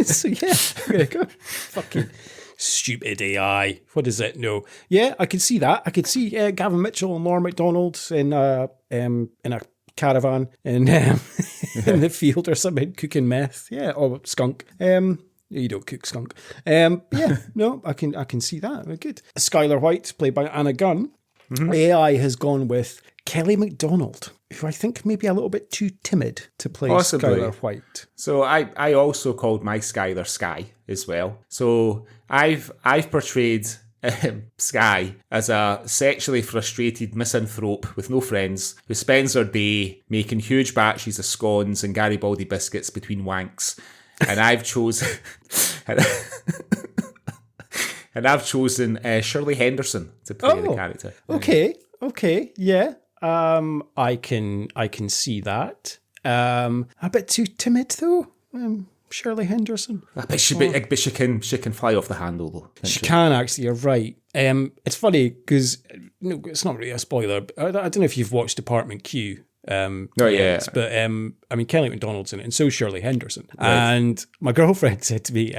So yeah, I'm gonna go. Fucking stupid AI. What is it? No. Yeah, I can see that. I could see Gavin Mitchell and Laura McDonald in a caravan in in the field or something, cooking meth. Yeah, or skunk. You don't cook skunk. Yeah, no, I can see that. Very good. Skylar White, played by Anna Gunn. AI has gone with Kelly MacDonald, who I think may be a little bit too timid to play Possibly. Skylar White. So I also called my Skylar Sky as well. So I've portrayed Sky as a sexually frustrated misanthrope with no friends who spends her day making huge batches of scones and Garibaldi biscuits between wanks. And I've chosen Shirley Henderson to play the character. Okay, yeah. I can see that. A bit too timid though. Shirley Henderson. But she can fly off the handle though. She can actually. You're right. It's funny because no, it's not really a spoiler. I don't know if you've watched Department Q. But I mean, Kelly MacDonald's in it, and so is Shirley Henderson. Right. And my girlfriend said to me,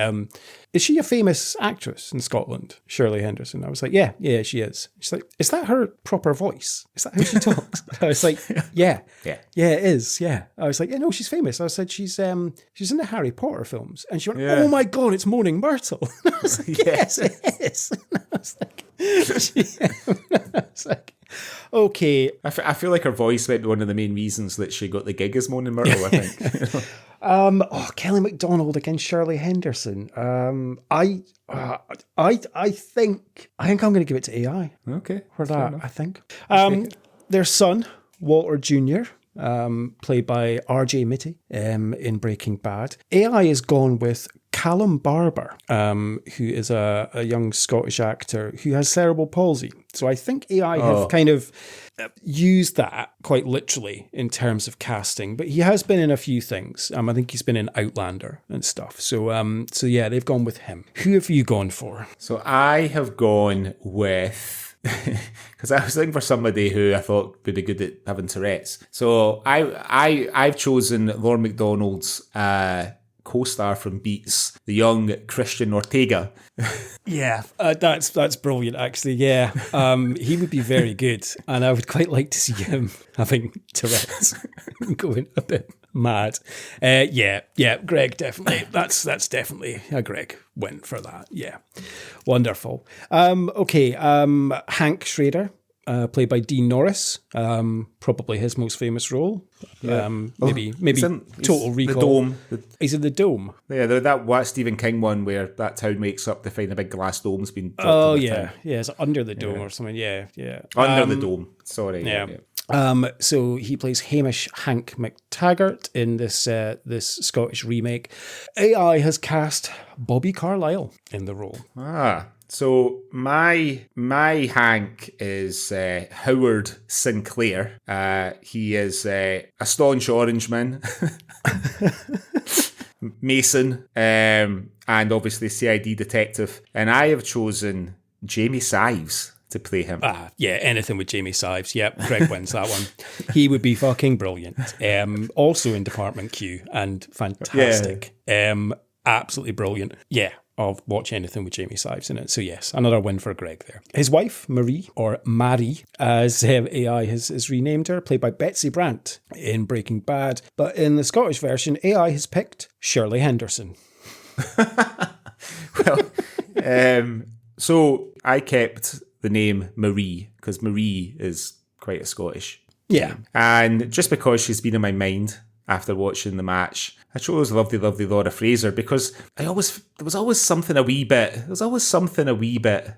"Is she a famous actress in Scotland, Shirley Henderson?" I was like, "Yeah, she is." She's like, "Is that her proper voice? Is that how she talks?" I was like, "Yeah, it is." Yeah, I was like, "Yeah, no, she's famous." I said, "She's in the Harry Potter films," and she went, "Oh my god, it's Moaning Myrtle." I was like, "Yes, it is." And I was like, okay. I feel like her voice might be one of the main reasons that she got the gig as Moaning Myrtle, I think. Kelly MacDonald against Shirley Henderson. I think I'm going to give it to AI. Okay. For that, I think. Their son, Walter Jr., played by RJ Mitty in Breaking Bad. AI has gone with Callum Barber, who is a young Scottish actor who has cerebral palsy. So I think AI have kind of used that quite literally in terms of casting, but he has been in a few things. I think he's been in Outlander and stuff. So yeah, they've gone with him. Who have you gone for? So I have gone with... because I was looking for somebody who I thought would be good at having Tourette's. So I've chosen Lorne MacDonald's co-star from Beats, the young Christian Ortega. Yeah, that's brilliant, actually. Yeah, he would be very good, and I would quite like to see him having Tourette's, going a bit mad. Yeah, Greg, definitely. That's definitely a Greg win for that. Yeah, wonderful. Okay, Hank Schrader. Played by Dean Norris, probably his most famous role. Maybe Total Recall. The Dome. He's in The Dome. Yeah, that Stephen King one where that town wakes up to find a big glass dome's been dropped. Oh yeah, it's under the dome or something. Yeah. Under the dome. Sorry. Yeah. So he plays Hamish Hank McTaggart in this Scottish remake. AI has cast Bobby Carlyle in the role. So my Hank is Howard Sinclair. He is a staunch Orangeman, Mason, and obviously CID detective. And I have chosen Jamie Sives to play him. Yeah, anything with Jamie Sives. Yep, Greg wins that one. He would be fucking brilliant. Also in Department Q and fantastic. Yeah. Absolutely brilliant. Yeah. I'll watch anything with Jamie Sives in it. So yes, another win for Greg there. His wife, Marie, or Marie, as AI has renamed her, played by Betsy Brandt in Breaking Bad. But in the Scottish version, AI has picked Shirley Henderson. Well, so I kept the name Marie because Marie is quite a Scottish name. And just because she's been in my mind after watching the match, I chose lovely, lovely Laura Fraser because there was always something a wee bit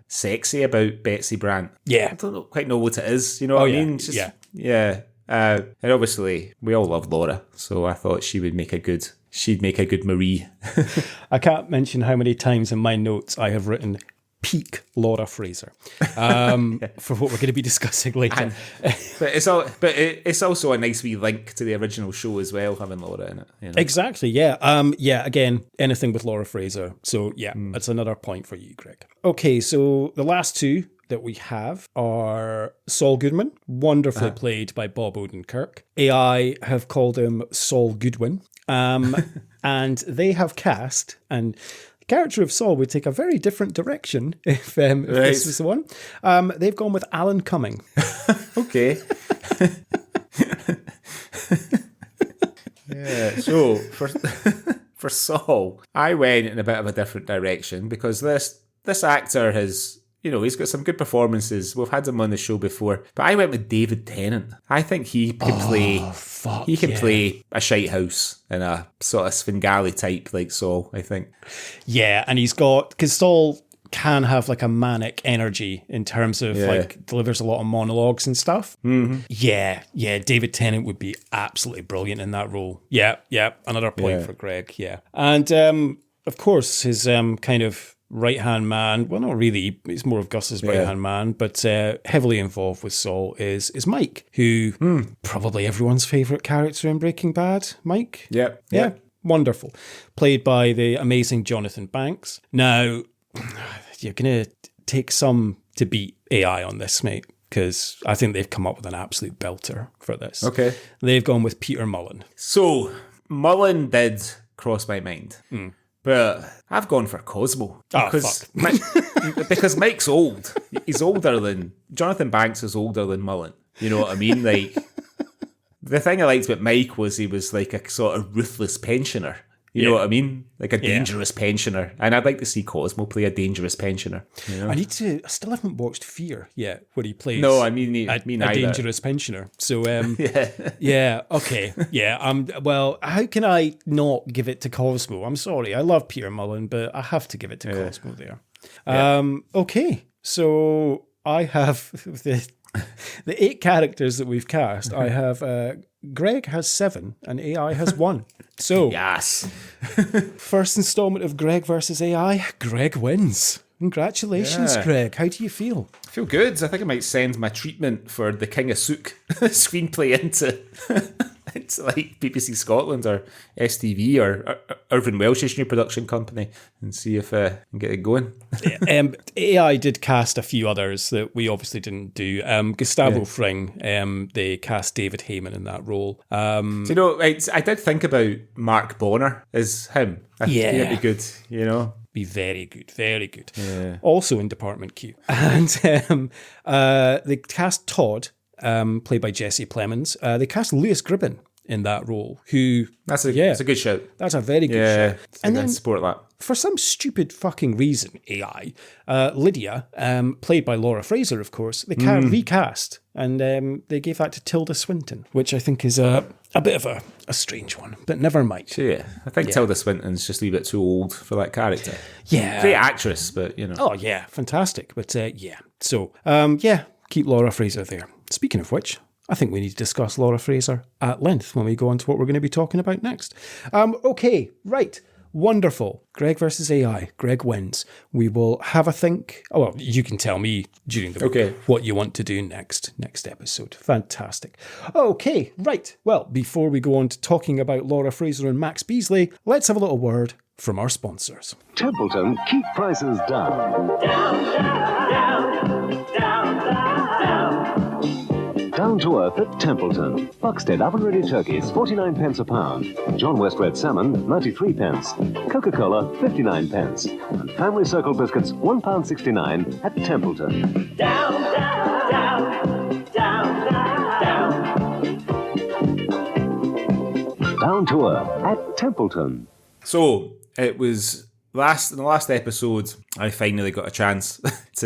sexy about Betsy Brandt. Yeah. I don't quite know what it is, you know what I mean? Just, yeah. And obviously we all love Laura, so I thought she'd make a good Marie. I can't mention how many times in my notes I have written peak Laura Fraser for what we're going to be discussing later. But it's also a nice wee link to the original show as well, having Laura in it. You know? Exactly, yeah. Again, anything with Laura Fraser. So yeah, that's another point for you, Greg. Okay, so the last two that we have are Saul Goodman, wonderfully played by Bob Odenkirk. AI have called him Saul Goodwin. And they have cast, and the character of Saul would take a very different direction if this was the one. They've gone with Alan Cumming. Okay. Yeah, so for Saul, I went in a bit of a different direction because this actor has, you know, he's got some good performances. We've had him on the show before, but I went with David Tennant. I think he can play a shite house in a sort of Svengali type like Saul, I think. Yeah, and he's got, because Saul can have like a manic energy in terms of like delivers a lot of monologues and stuff. Mm-hmm. Yeah, David Tennant would be absolutely brilliant in that role. Yeah, another point for Greg, yeah. And of course, his kind of right-hand man, well, not really, he's more of Gus's right-hand man, but heavily involved with Saul is Mike, who probably everyone's favourite character in Breaking Bad. Mike? Yeah. Wonderful. Played by the amazing Jonathan Banks. Now, you're going to take some to beat AI on this, mate, because I think they've come up with an absolute belter for this. Okay. They've gone with Peter Mullen. So, Mullen did cross my mind. But I've gone for Cosmo. Because because Mike's old. He's older than... Jonathan Banks is older than Mullen. You know what I mean? Like, the thing I liked about Mike was he was like a sort of ruthless pensioner. You know what I mean? Like a dangerous pensioner. And I'd like to see Cosmo play a dangerous pensioner. You know? I still haven't watched Fear yet, where he plays a dangerous pensioner. So, okay. Yeah, well, how can I not give it to Cosmo? I'm sorry, I love Peter Mullen, but I have to give it to Cosmo there. Okay, so I have the 8 characters that we've cast. I have... Greg has 7 and AI has 1. So, yes. First installment of Greg versus AI, Greg wins. Congratulations, Greg. How do you feel? I feel good. I think I might send my treatment for the King of Sook screenplay into like BBC Scotland or STV or Irvin Welsh's new production company and see if I can get it going. AI did cast a few others that we obviously didn't do. Gustavo Fring, they cast David Heyman in that role. So, you know, I did think about Mark Bonner as him. I think it'd be good, you know. Be very good. Yeah. Also in Department Q. And they cast Todd, played by Jesse Plemons. They cast Lewis Gribben in that role, who... That's a good shout. That's a very good shout. And then support that. For some stupid fucking reason, AI, Lydia, played by Laura Fraser, of course, they recast, and they gave that to Tilda Swinton, which I think is a bit of a strange one, but never mind. So, I think Tilda Swinton's just a wee bit too old for that character. Yeah. Great actress, but, you know. Oh, yeah, fantastic. But, So, keep Laura Fraser there. Speaking of which, I think we need to discuss Laura Fraser at length when we go on to what we're going to be talking about next. Okay, right. Wonderful. Greg versus AI. Greg wins. We will have a think. Oh, well, you can tell me during the week what you want to do next episode. Fantastic. Okay, right. Well, before we go on to talking about Laura Fraser and Max Beasley, let's have a little word from our sponsors. Templeton, keep prices down. Down to earth at Templeton. Buxted oven-ready turkeys, 49 pence a pound. John West red salmon, 93 pence. Coca-Cola, 59 pence. And Family Circle biscuits, £1.69 at Templeton. Down. Down to earth at Templeton. So, it was in the last episode, I finally got a chance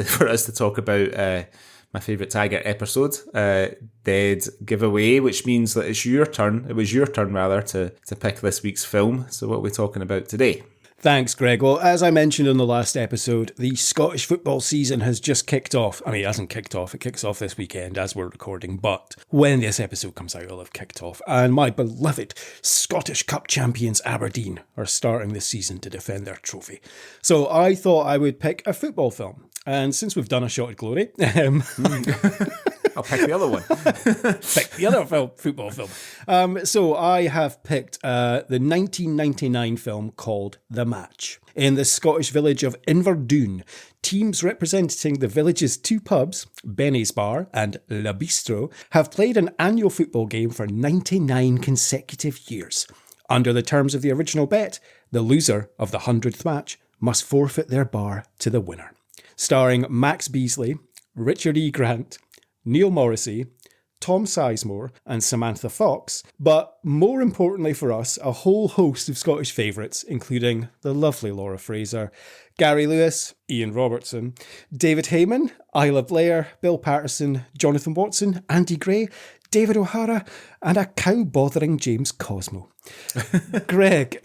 for us to talk about... my favourite Tiger episode, Dead Giveaway, which means that it's your turn. It was your turn, rather, to pick this week's film. So what are we talking about today? Thanks, Greg. Well, as I mentioned in the last episode, the Scottish football season has just kicked off. I mean, it hasn't kicked off. It kicks off this weekend as we're recording, but when this episode comes out, it'll have kicked off. And my beloved Scottish Cup champions Aberdeen are starting this season to defend their trophy. So I thought I would pick a football film. And since we've done A Shot at Glory, I'll pick the other one. pick the other football film. So I have picked the 1999 film called The Match. In the Scottish village of Inverdoune, teams representing the village's two pubs, Benny's Bar and Le Bistro, have played an annual football game for 99 consecutive years. Under the terms of the original bet, the loser of the 100th match must forfeit their bar to the winner. Starring Max Beasley, Richard E. Grant, Neil Morrissey, Tom Sizemore and Samantha Fox, but more importantly for us, a whole host of Scottish favourites, including the lovely Laura Fraser, Gary Lewis, Ian Robertson, David Heyman, Isla Blair, Bill Patterson, Jonathan Watson, Andy Gray, David O'Hara, and a cow-bothering James Cosmo. Greg,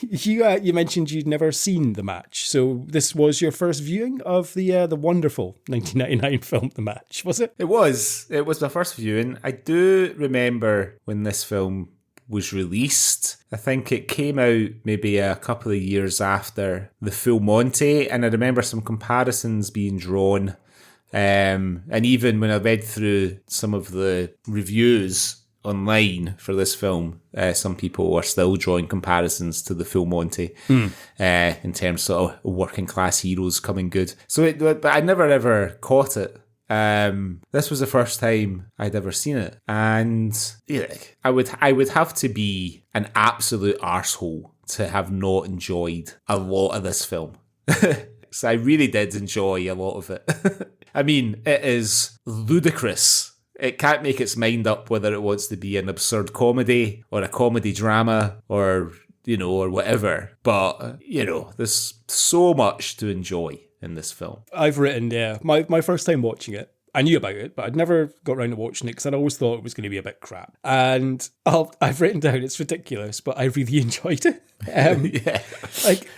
you mentioned you'd never seen The Match, so this was your first viewing of the wonderful 1999 film The Match, was it? It was my first viewing. I do remember when this film was released. I think it came out maybe a couple of years after the Full Monty, and I remember some comparisons being drawn. And even when I read through some of the reviews online for this film, some people were still drawing comparisons to the Full Monty in terms of working class heroes coming good. But I never ever caught it. This was the first time I'd ever seen it, and yeah, I would have to be an absolute arsehole to have not enjoyed a lot of this film. So I really did enjoy a lot of it. I mean, it is ludicrous. It can't make its mind up whether it wants to be an absurd comedy or a comedy drama or whatever. But, there's so much to enjoy in this film. I've written, my first time watching it, I knew about it, but I'd never got around to watching it because I'd always thought it was going to be a bit crap. And I've written down, it's ridiculous, but I really enjoyed it.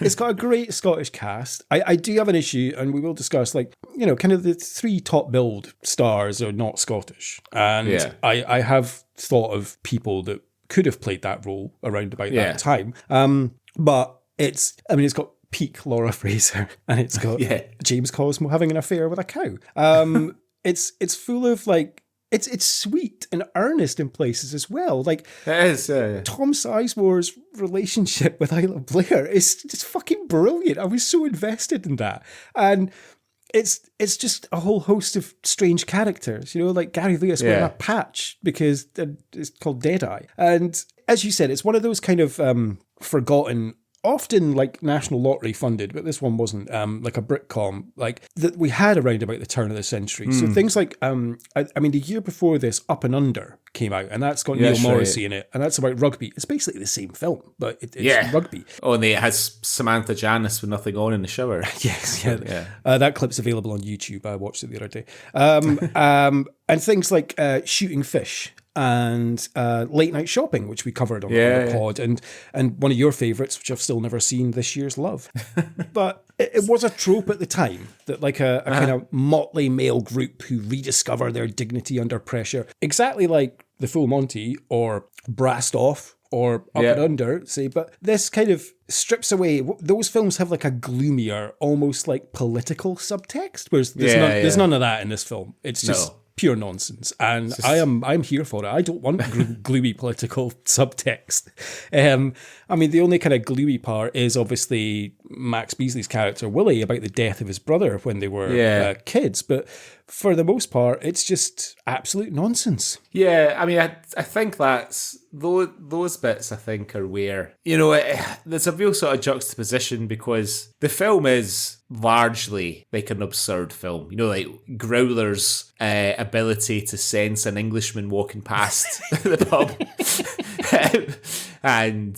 It's got a great Scottish cast. I do have an issue, and we will discuss, kind of the three top billed stars are not Scottish. And I have thought of people that could have played that role around about that time. But it's got peak Laura Fraser, and it's got James Cosmo having an affair with a cow. It's full of it's sweet and earnest in places as well. Like it is. Tom Sizemore's relationship with Isla Blair is just fucking brilliant. I was so invested in that, and it's just a whole host of strange characters. Like Gary Lewis wearing a patch because it's called Deadeye, and as you said, it's one of those kind of forgotten. Often like National Lottery funded, but this one wasn't, like a Britcom, that we had around about the turn of the century. So things like, the year before this, Up and Under came out, and that's got Neil Morrissey in it, and that's about rugby. It's basically the same film, but it's rugby. Oh, and it has Samantha Janice with nothing on in the shower. Yes, that clip's available on YouTube. I watched it the other day. And things like Shooting Fish and Late Night Shopping, which we covered on the pod, and one of your favourites, which I've still never seen, This Year's Love. But it was a trope at the time that like a kind of motley male group who rediscover their dignity under pressure, exactly like the Full Monty or Brassed Off or Up and Under, say, but this kind of strips away. Those films have like a gloomier, almost like political subtext, whereas there's none of that in this film. It's just pure nonsense, and I'm here for it. I don't want gloomy political subtext. The only kind of gloomy part is obviously Max Beasley's character Willie about the death of his brother when they were kids, but for the most part, it's just absolute nonsense. Yeah, I think that's those bits. I think are where there's a real sort of juxtaposition because the film is largely like an absurd film. Like Growler's ability to sense an Englishman walking past the pub, and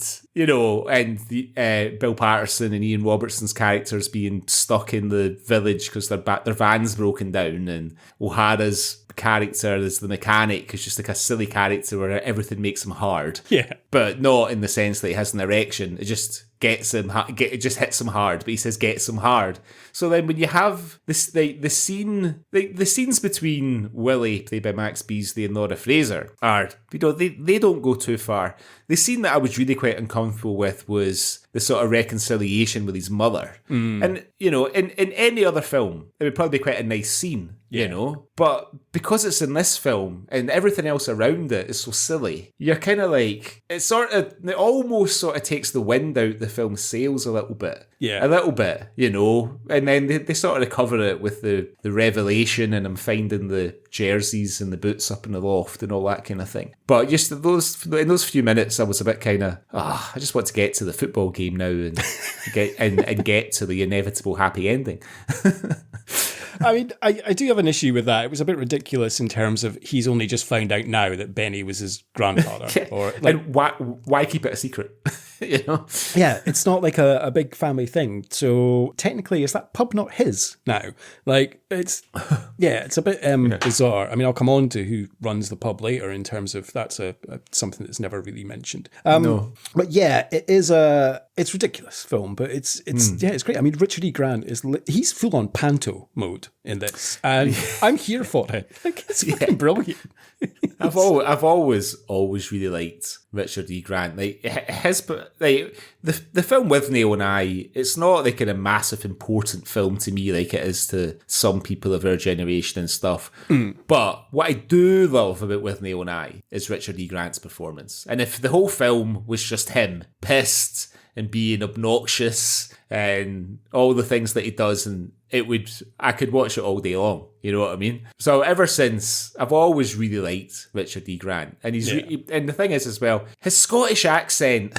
Bill Patterson and Ian Robertson's characters being stuck in the village because their van's broken down, and O'Hara's character as the mechanic is just like a silly character where everything makes him hard. Yeah. But not in the sense that he has an erection. It just gets him, it just hits him hard, but he says gets him hard. So then when you have this, the scenes between Willie, played by Max Beasley, and Laura Fraser are, they don't go too far. The scene that I was really quite uncomfortable with was the sort of reconciliation with his mother. And, in any other film, it would probably be quite a nice scene, but because it's in this film and everything else around it is so silly, you're kind of like, it almost sort of takes the wind out the film's sails a little bit. Yeah. A little bit, and then they sort of recover it with the revelation and him finding the jerseys and the boots up in the loft and all that kind of thing. But just in those few minutes, I was a bit kind of, I just want to get to the football game now and get to the inevitable happy ending. I mean, I do have an issue with that. It was a bit ridiculous in terms of he's only just found out now that Benny was his grandfather. And why keep it a secret? Yeah, it's not like a big family thing. So technically, is that pub not his now? Like, it's a bit bizarre. I mean, I'll come on to who runs the pub later in terms of that's something that's never really mentioned. No. But yeah, it's a ridiculous film, but it's great. I mean, Richard E. Grant he's full on panto mode in this, and I'm here for it. Like, it's fucking brilliant. I've always really liked Richard E. Grant. Like the film With Nail and I, it's not like a massive important film to me like it is to some people of our generation and stuff. But what I do love about With Nail and I is Richard E. Grant's performance. And if the whole film was just him pissed and being obnoxious and all the things that he does, and I could watch it all day long. You know what I mean? So ever since, I've always really liked Richard E. Grant, and and the thing is as well, his Scottish accent,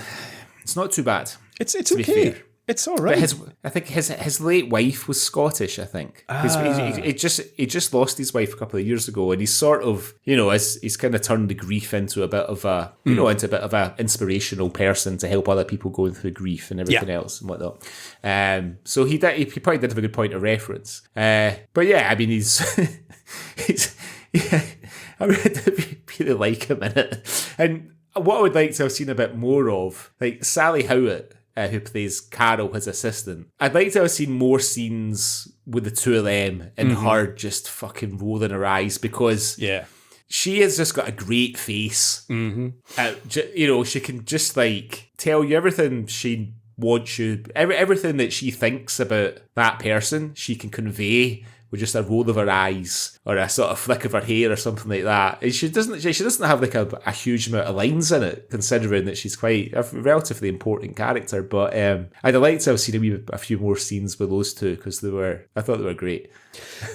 it's not too bad. It's okay. It's all right. But I think his late wife was Scottish, I think. He just lost his wife a couple of years ago, and he's sort of, he's kind of turned the grief into a bit of a, into a bit of a inspirational person to help other people going through grief and everything else and whatnot. So he probably did have a good point of reference. But yeah, I mean, he's I really like him in it. And what I would like to have seen a bit more of, like Sally Howard, who plays Carol, his assistant. I'd like to have seen more scenes with the two of them and her just fucking rolling her eyes, because she has just got a great face. She can just like tell you everything she wants you, everything that she thinks about that person, she can convey with just a roll of her eyes or a sort of flick of her hair or something like that. And she doesn't have like a huge amount of lines in it, considering that she's quite a relatively important character. But I'd like to have seen a few more scenes with those two, because I thought they were great.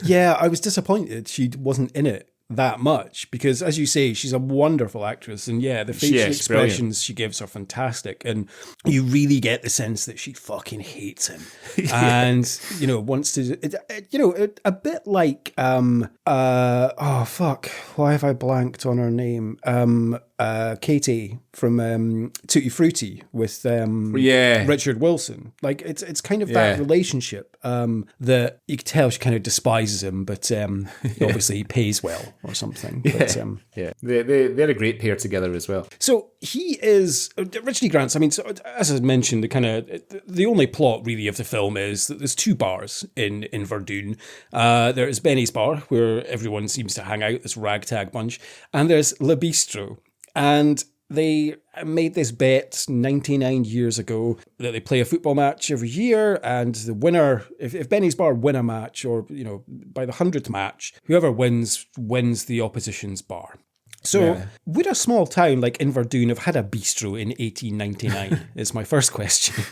Yeah, I was disappointed she wasn't in it that much, because as you say, she's a wonderful actress, and the facial expressions brilliant. She gives are fantastic, and you really get the sense that she fucking hates him and wants to a bit like why have I blanked on her name, Katie from Tutti Frutti with Richard Wilson. Like it's kind of that relationship that you can tell she kind of despises him, but obviously he pays well or something. They're a great pair together as well. So he is Richard E. Grant's. I mean, so as I mentioned, the only plot really of the film is that there's two bars in Inverdoune. There is Benny's bar, where everyone seems to hang out, this ragtag bunch, and there's Le Bistro. And they made this bet 99 years ago that they play a football match every year, and the winner, if Benny's bar win a match, or by the 100th match, whoever wins the opposition's bar. So would a small town like Inverdoune have had a bistro in 1899 is my first question.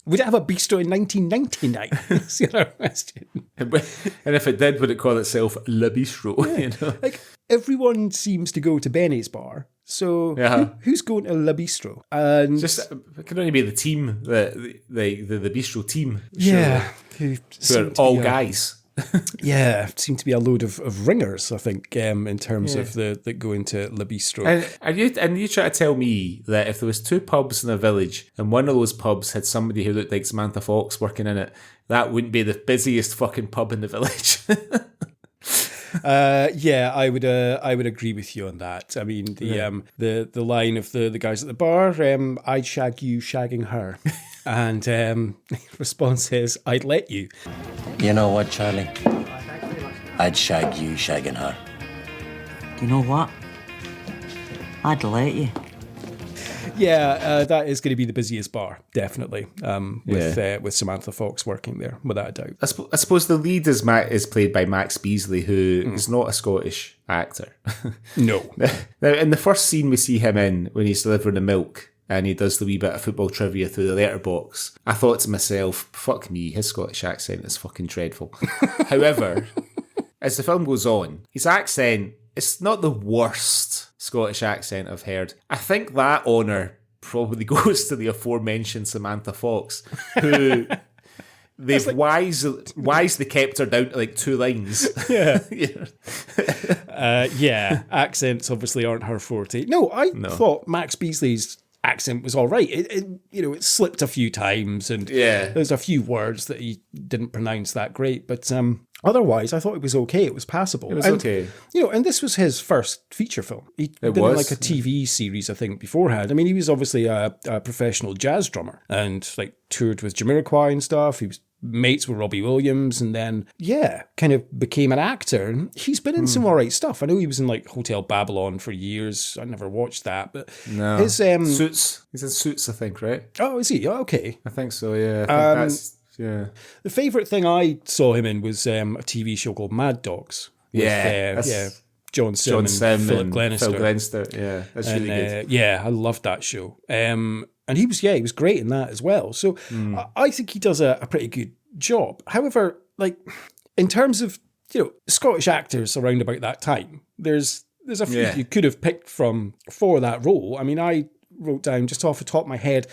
Would it have a bistro in 1999? That's the other question. And if it did, would it call itself Le Bistro? Like, everyone seems to go to Benny's bar. So who's going to Le Bistro? And it can only be the team, the Bistro team. Yeah. Who are all guys. Seem to be a load of ringers, I think, in terms of that go into Le Bistro. And you try to tell me that if there was two pubs in a village and one of those pubs had somebody who looked like Samantha Fox working in it, that wouldn't be the busiest fucking pub in the village. I would agree with you on that. I mean, the line of the guys at the bar, I'd shag you shagging her. And response is, I'd let you. You know what, Charlie? I'd shag you shagging her. You know what? I'd let you. Yeah, that is going to be the busiest bar, definitely, with Samantha Fox working there, without a doubt. I suppose the lead is played by Max Beesley, who is not a Scottish actor. No. Now, in the first scene we see him in, when he's delivering the milk, and he does the wee bit of football trivia through the letterbox, I thought to myself, fuck me, his Scottish accent is fucking dreadful. However, as the film goes on, his accent, it's not the worst Scottish accent I've heard. I think that honour probably goes to the aforementioned Samantha Fox, who they've wisely kept her down to like 2 lines. Yeah. Yeah, accents obviously aren't her forte. No, I thought Max Beesley's accent was all right. It slipped a few times, and there's a few words that he didn't pronounce that great, but otherwise I thought it was okay. It was passable. It was okay. And this was his first feature film. He'd been in like a TV series, I think, beforehand. I mean, he was obviously a professional jazz drummer and like toured with Jamiroquai and stuff. He was mates with Robbie Williams, and then kind of became an actor. And he's been in some alright stuff. I know he was in like Hotel Babylon for years. I never watched that, but no. His Suits. He's in Suits, I think, right? Oh, is he? Oh, okay. I think so. Yeah. I think the favourite thing I saw him in was a TV show called Mad Dogs. With, John Sim and Philip Glenister. Yeah, that's really good. I loved that show. And he was great in that as well. So I think he does a pretty good job. However, like in terms of Scottish actors around about that time, there's a few you could have picked from for that role. I mean, I wrote down just off the top of my head,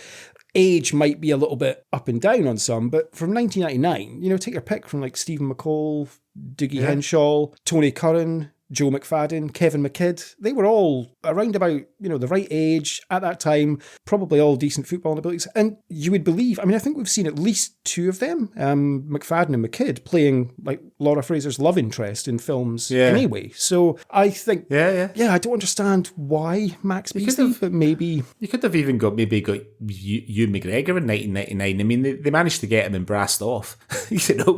age might be a little bit up and down on some, but from 1999, take your pick from like Stephen McCall, Dougie Henshaw, Tony Curran, Joe McFadden, Kevin McKidd. They were all around about, the right age at that time, probably all decent footballing abilities. And you would believe, I think we've seen at least 2 of them, McFadden and McKidd, playing like Laura Fraser's love interest in films anyway. So I think, I don't understand why Max Beesley, but maybe... You could have even got Ewan McGregor in 1999. I mean, they managed to get him in Brassed Off,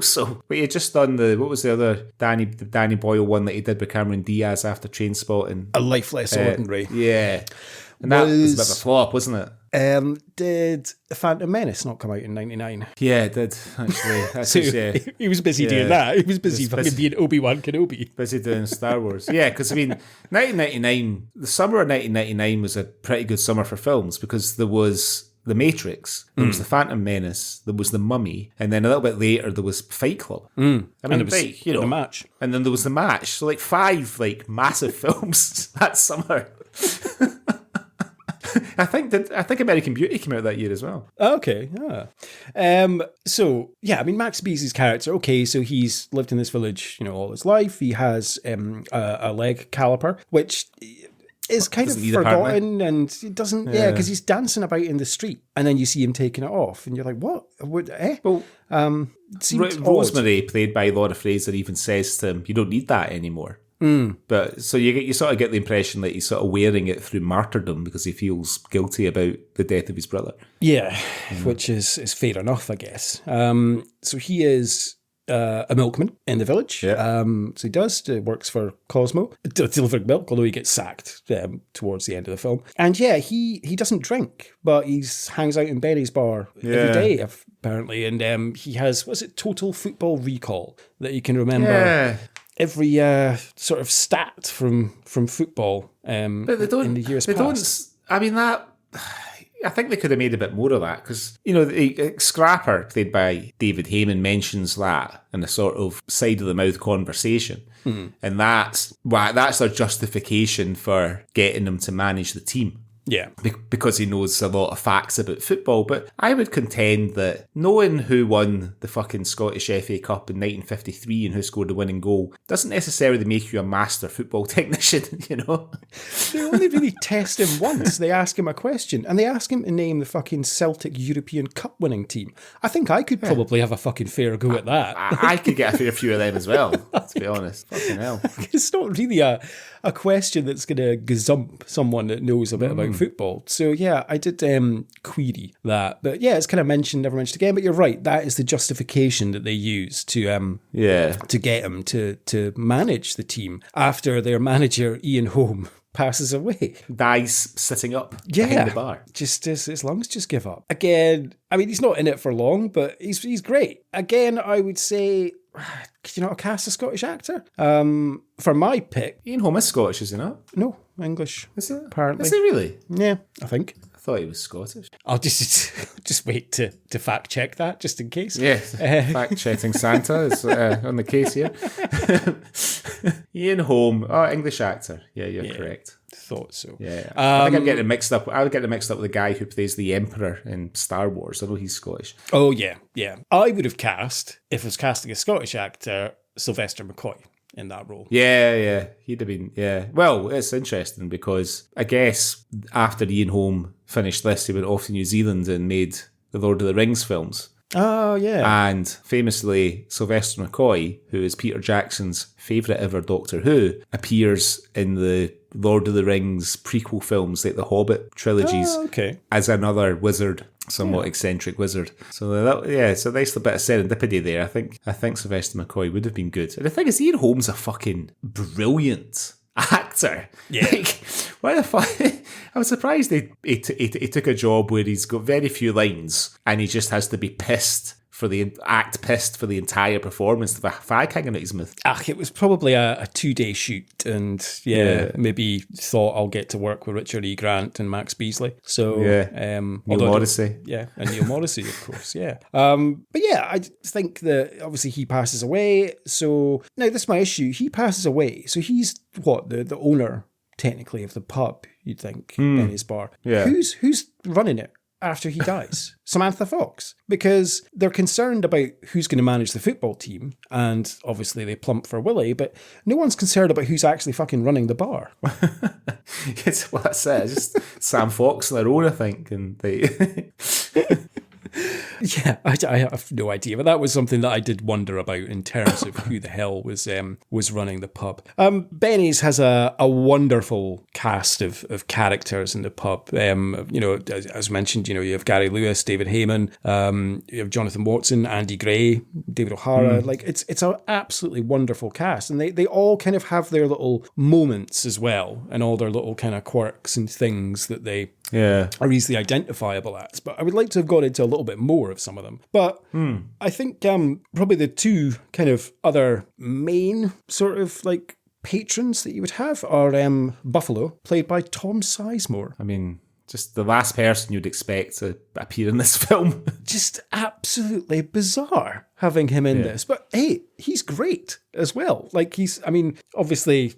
so... But he had just done what was the other Danny Boyle one that he did with Cameron Diaz after Trainspotting? A Life Less Ordinary. Yeah. And that was a bit of a flop, wasn't it? Did The Phantom Menace not come out in 99? Yeah, it did, actually. He was busy doing that. He was busy being Obi-Wan Kenobi. Busy doing Star Wars. Yeah, because 1999, the summer of 1999 was a pretty good summer for films, because there was The Matrix, there was The Phantom Menace, there was The Mummy, and then a little bit later there was Fight Club. And there was The Match. And then there was The Match. So 5 massive films that summer. I think American Beauty came out that year as well. Okay, yeah. Max Beesley's character, so he's lived in this village, all his life. He has a leg caliper, which is kind of forgotten, and it doesn't, because he's dancing about in the street, and then you see him taking it off, and you're like, what? Well, Rosemary, played by Laura Fraser, even says to him, you don't need that anymore. But so you sort of get the impression that he's sort of wearing it through martyrdom because he feels guilty about the death of his brother. Yeah, which is fair enough, I guess. So he is a milkman in the village. Yeah. So he works for Cosmo, delivering milk, although he gets sacked towards the end of the film. And he doesn't drink, but he hangs out in Benny's bar every day, apparently. And he has, was it Total Football Recall that you can remember? Yeah. Every sort of stat from football but they don't, in the years past. I think they could have made a bit more of that, because, Scrapper, played by David Heyman, mentions that in a sort of side-of-the-mouth conversation. And that's their justification for getting them to manage the team. Yeah. Because he knows a lot of facts about football. But I would contend that knowing who won the fucking Scottish FA Cup in 1953 and who scored the winning goal doesn't necessarily make you a master football technician, They only really test him once. They ask him a question, and they ask him to name the fucking Celtic European Cup winning team. I think I could probably have a fucking fair go at that. I could get a fair few of them as well, to be honest. Fucking hell. It's not really a question that's going to gazump someone that knows a bit about football. So yeah, I did query that. But yeah, it's kind of never mentioned again. But you're right, that is the justification that they use to get him to manage the team after their manager Ian Holm passes away. Dies sitting up behind the bar. Just his lungs just give up. Again, I mean, he's not in it for long, but he's great. Again, I would say, could you not cast a Scottish actor? For my pick... Ian Holm is Scottish, is he not? No, English. Is it? Apparently. Is he really? Yeah, I think. I thought he was Scottish. I'll just wait to fact check that, just in case. Yeah, fact checking Santa is on the case here. Ian Holm, English actor. Yeah, you're correct. Thought so. Yeah, I think I'm getting it mixed up. I would get it mixed up with the guy who plays the Emperor in Star Wars. I know he's Scottish. Oh yeah. I would have cast, if I was casting a Scottish actor, Sylvester McCoy in that role. Yeah, he'd have been. Yeah, well, it's interesting because I guess after Ian Holm finished this, he went off to New Zealand and made the Lord of the Rings films. Oh, yeah. And famously, Sylvester McCoy, who is Peter Jackson's favourite ever Doctor Who, appears in the Lord of the Rings prequel films, like the Hobbit trilogies, as another wizard, somewhat eccentric wizard. So it's a nice little bit of serendipity there. I think Sylvester McCoy would have been good. And the thing is, Ian Holm's a fucking brilliant actor. Yeah. Like, why the fuck? I'm surprised he took a job where he's got very few lines and he just has to be pissed for the entire performance to have a fag hanging out his mouth. It was probably a 2-day shoot, and maybe thought I'll get to work with Richard E. Grant and Max Beasley. So Neil Morrissey. Yeah, and Neil Morrissey, of course, yeah. But yeah, I think that obviously he passes away. So now this is my issue. He passes away. So he's the owner technically of the pub, you'd think, in his bar. Yeah. Who's running it after he dies? Samantha Fox. Because they're concerned about who's going to manage the football team, and obviously they plump for Willie, but no one's concerned about who's actually fucking running the bar. Yes, well, that's it. It's just Sam Fox on their own, I think, and they... Yeah, I have no idea, but that was something that I did wonder about in terms of who the hell was running the pub. Benny's has a wonderful cast of characters in the pub. As mentioned, you have Gary Lewis, David Heyman, you have Jonathan Watson, Andy Gray, David O'Hara. Like it's an absolutely wonderful cast, and they all kind of have their little moments as well, and all their little kind of quirks and things that they are easily identifiable as. But I would like to have gone into a little bit more of some of them. But I think probably the two kind of other main sort of like patrons that you would have are Buffalo, played by Tom Sizemore. I mean, just the last person you'd expect to appear in this film. Just absolutely bizarre having him in this. But hey, he's great as well. Like obviously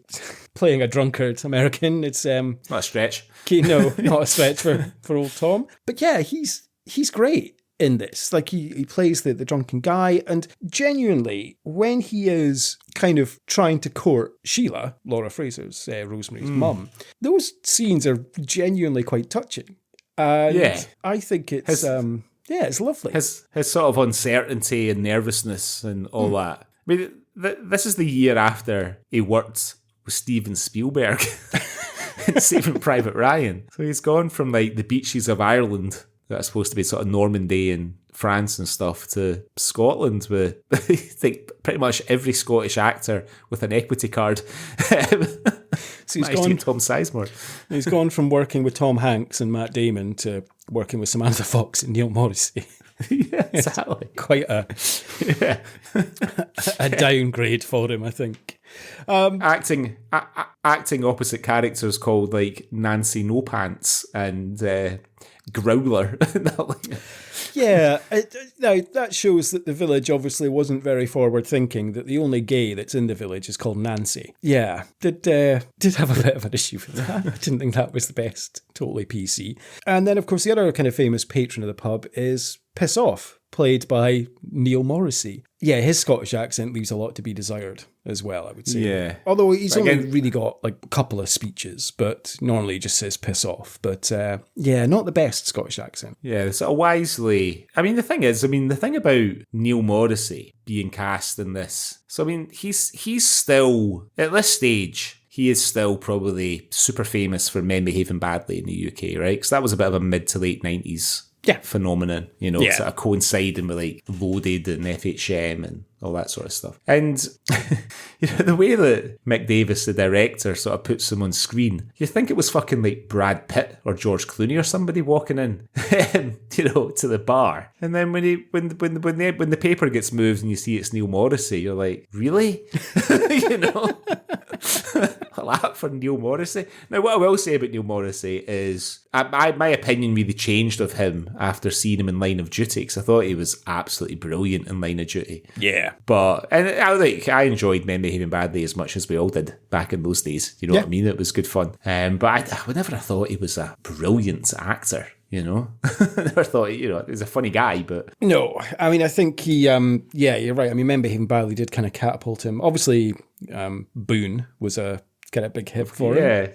playing a drunkard American, it's not a stretch. No, not a stretch for old Tom. But yeah, he's great in this. Like he plays the drunken guy, and genuinely when he is kind of trying to court Sheila, Laura Fraser's Rosemary's mum, those scenes are genuinely quite touching. And I think it's it's lovely. His sort of uncertainty and nervousness and all that. I mean, this is the year after he worked with Steven Spielberg in Saving Private Ryan. So he's gone from like the beaches of Ireland that are supposed to be sort of Normandy and France and stuff to Scotland with, I think, pretty much every Scottish actor with an equity card. So he's gone, Tom Sizemore. He's gone from working with Tom Hanks and Matt Damon to working with Samantha Fox and Neil Morrissey. Yeah, exactly. Quite a downgrade for him, I think. Acting opposite characters called like Nancy No Pants and Growler. Yeah, now that shows that the village obviously wasn't very forward thinking, that the only gay that's in the village is called Nancy. Yeah, did have a bit of an issue with that. I didn't think that was the best. Totally PC. And then, of course, the other kind of famous patron of the pub is Piss Off, played by Neil Morrissey. Yeah, his Scottish accent leaves a lot to be desired as well, I would say. Yeah. Although he's only really got like a couple of speeches, but normally he just says piss off. But not the best Scottish accent. Yeah, sort of wisely. I mean, the thing about Neil Morrissey being cast in this, so I mean, he's still, at this stage, he is still probably super famous for Men Behaving Badly in the UK, right? Because that was a bit of a mid to late 90s phenomenon, sort of coinciding with like Loaded and FHM and all that sort of stuff. And the way that Mick Davis, the director, sort of puts him on screen, you think it was fucking like Brad Pitt or George Clooney or somebody walking in, to the bar. And then when the paper gets moved and you see it's Neil Morrissey, you're like, really? That for Neil Morrissey. Now, what I will say about Neil Morrissey is my opinion really changed of him after seeing him in Line of Duty, because I thought he was absolutely brilliant in Line of Duty. Yeah. But I enjoyed Men Behaving Badly as much as we all did back in those days. You know what I mean? It was good fun. But I would never have thought he was a brilliant actor. I never thought, he was a funny guy, but... No, I mean, I think he, you're right. I mean, Men Behaving Badly did kind of catapult him. Obviously, Boone was a kind of big hit for him. Yeah.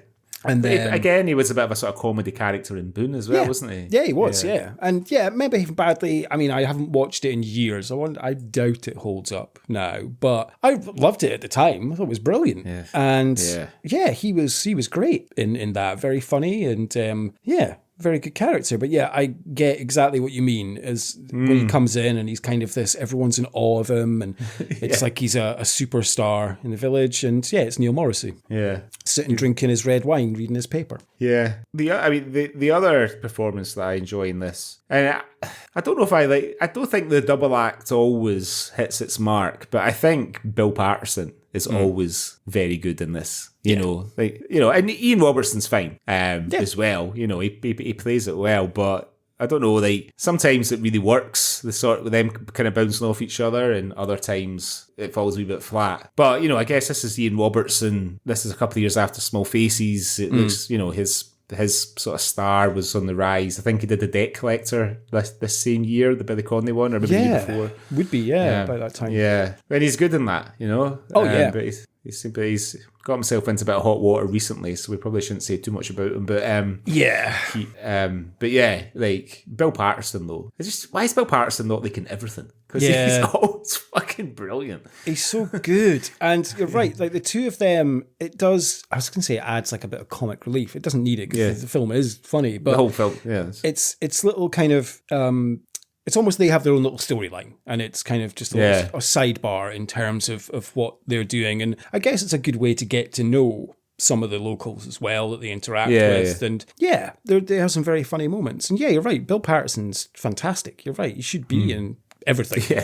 And then... Again, he was a bit of a sort of comedy character in Boone as well, wasn't he? Yeah, he was, yeah. And Men Behaving Badly, I mean, I haven't watched it in years. I doubt it holds up now, but I loved it at the time. I thought it was brilliant. Yeah. And he was great in that. Very funny and, very good character. But I get exactly what you mean is when he comes in and he's kind of this, everyone's in awe of him and it's like he's a superstar in the village, and it's Neil Morrissey. Yeah. Sitting drinking his red wine, reading his paper. Yeah. The other performance that I enjoy in this, and I don't know if I don't think the double act always hits its mark, but I think Bill Patterson is always very good in this. And Ian Robertson's fine as well. He plays it well, but I don't know, sometimes it really works, the sort of them kind of bouncing off each other, and other times it falls a wee bit flat. But, I guess this is Ian Robertson. This is a couple of years after Small Faces. It looks, his sort of star was on the rise. I think he did The Debt Collector this same year, the Billy Connolly one, or maybe the year before. Would be, about that time. Yeah. And he's good in that, But he's got himself into a bit of hot water recently, so we probably shouldn't say too much about him. But Bill Patterson though, why is Bill Patterson not like in everything? Because he's always fucking brilliant. He's so good, and you're right. Like the two of them, it does. I was going to say it adds like a bit of comic relief. It doesn't need it because the film is funny, but the whole film, it's little kind of. It's almost they have their own little storyline, and it's kind of just a sidebar in terms of what they're doing. And I guess it's a good way to get to know some of the locals as well that they interact with. Yeah. And they have some very funny moments. And you're right, Bill Patterson's fantastic. You're right, he should be in everything.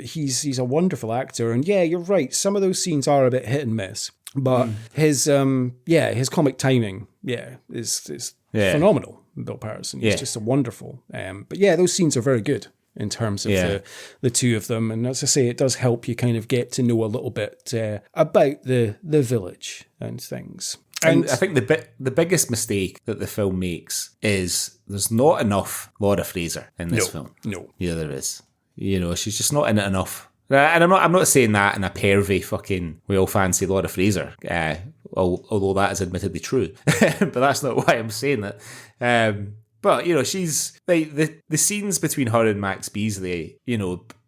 He's a wonderful actor. And you're right, some of those scenes are a bit hit and miss. But his comic timing, is phenomenal. Bill Patterson. He's just a wonderful. But those scenes are very good in terms of the two of them. And as I say, it does help you kind of get to know a little bit about the village and things. And I think the biggest mistake that the film makes is there's not enough Laura Fraser in this film. No. Yeah, there is. She's just not in it enough. And I'm not saying that in a pervy fucking we all fancy Laura Fraser, although that is admittedly true. But that's not why I'm saying that. But she's like the scenes between her and Max Beasley,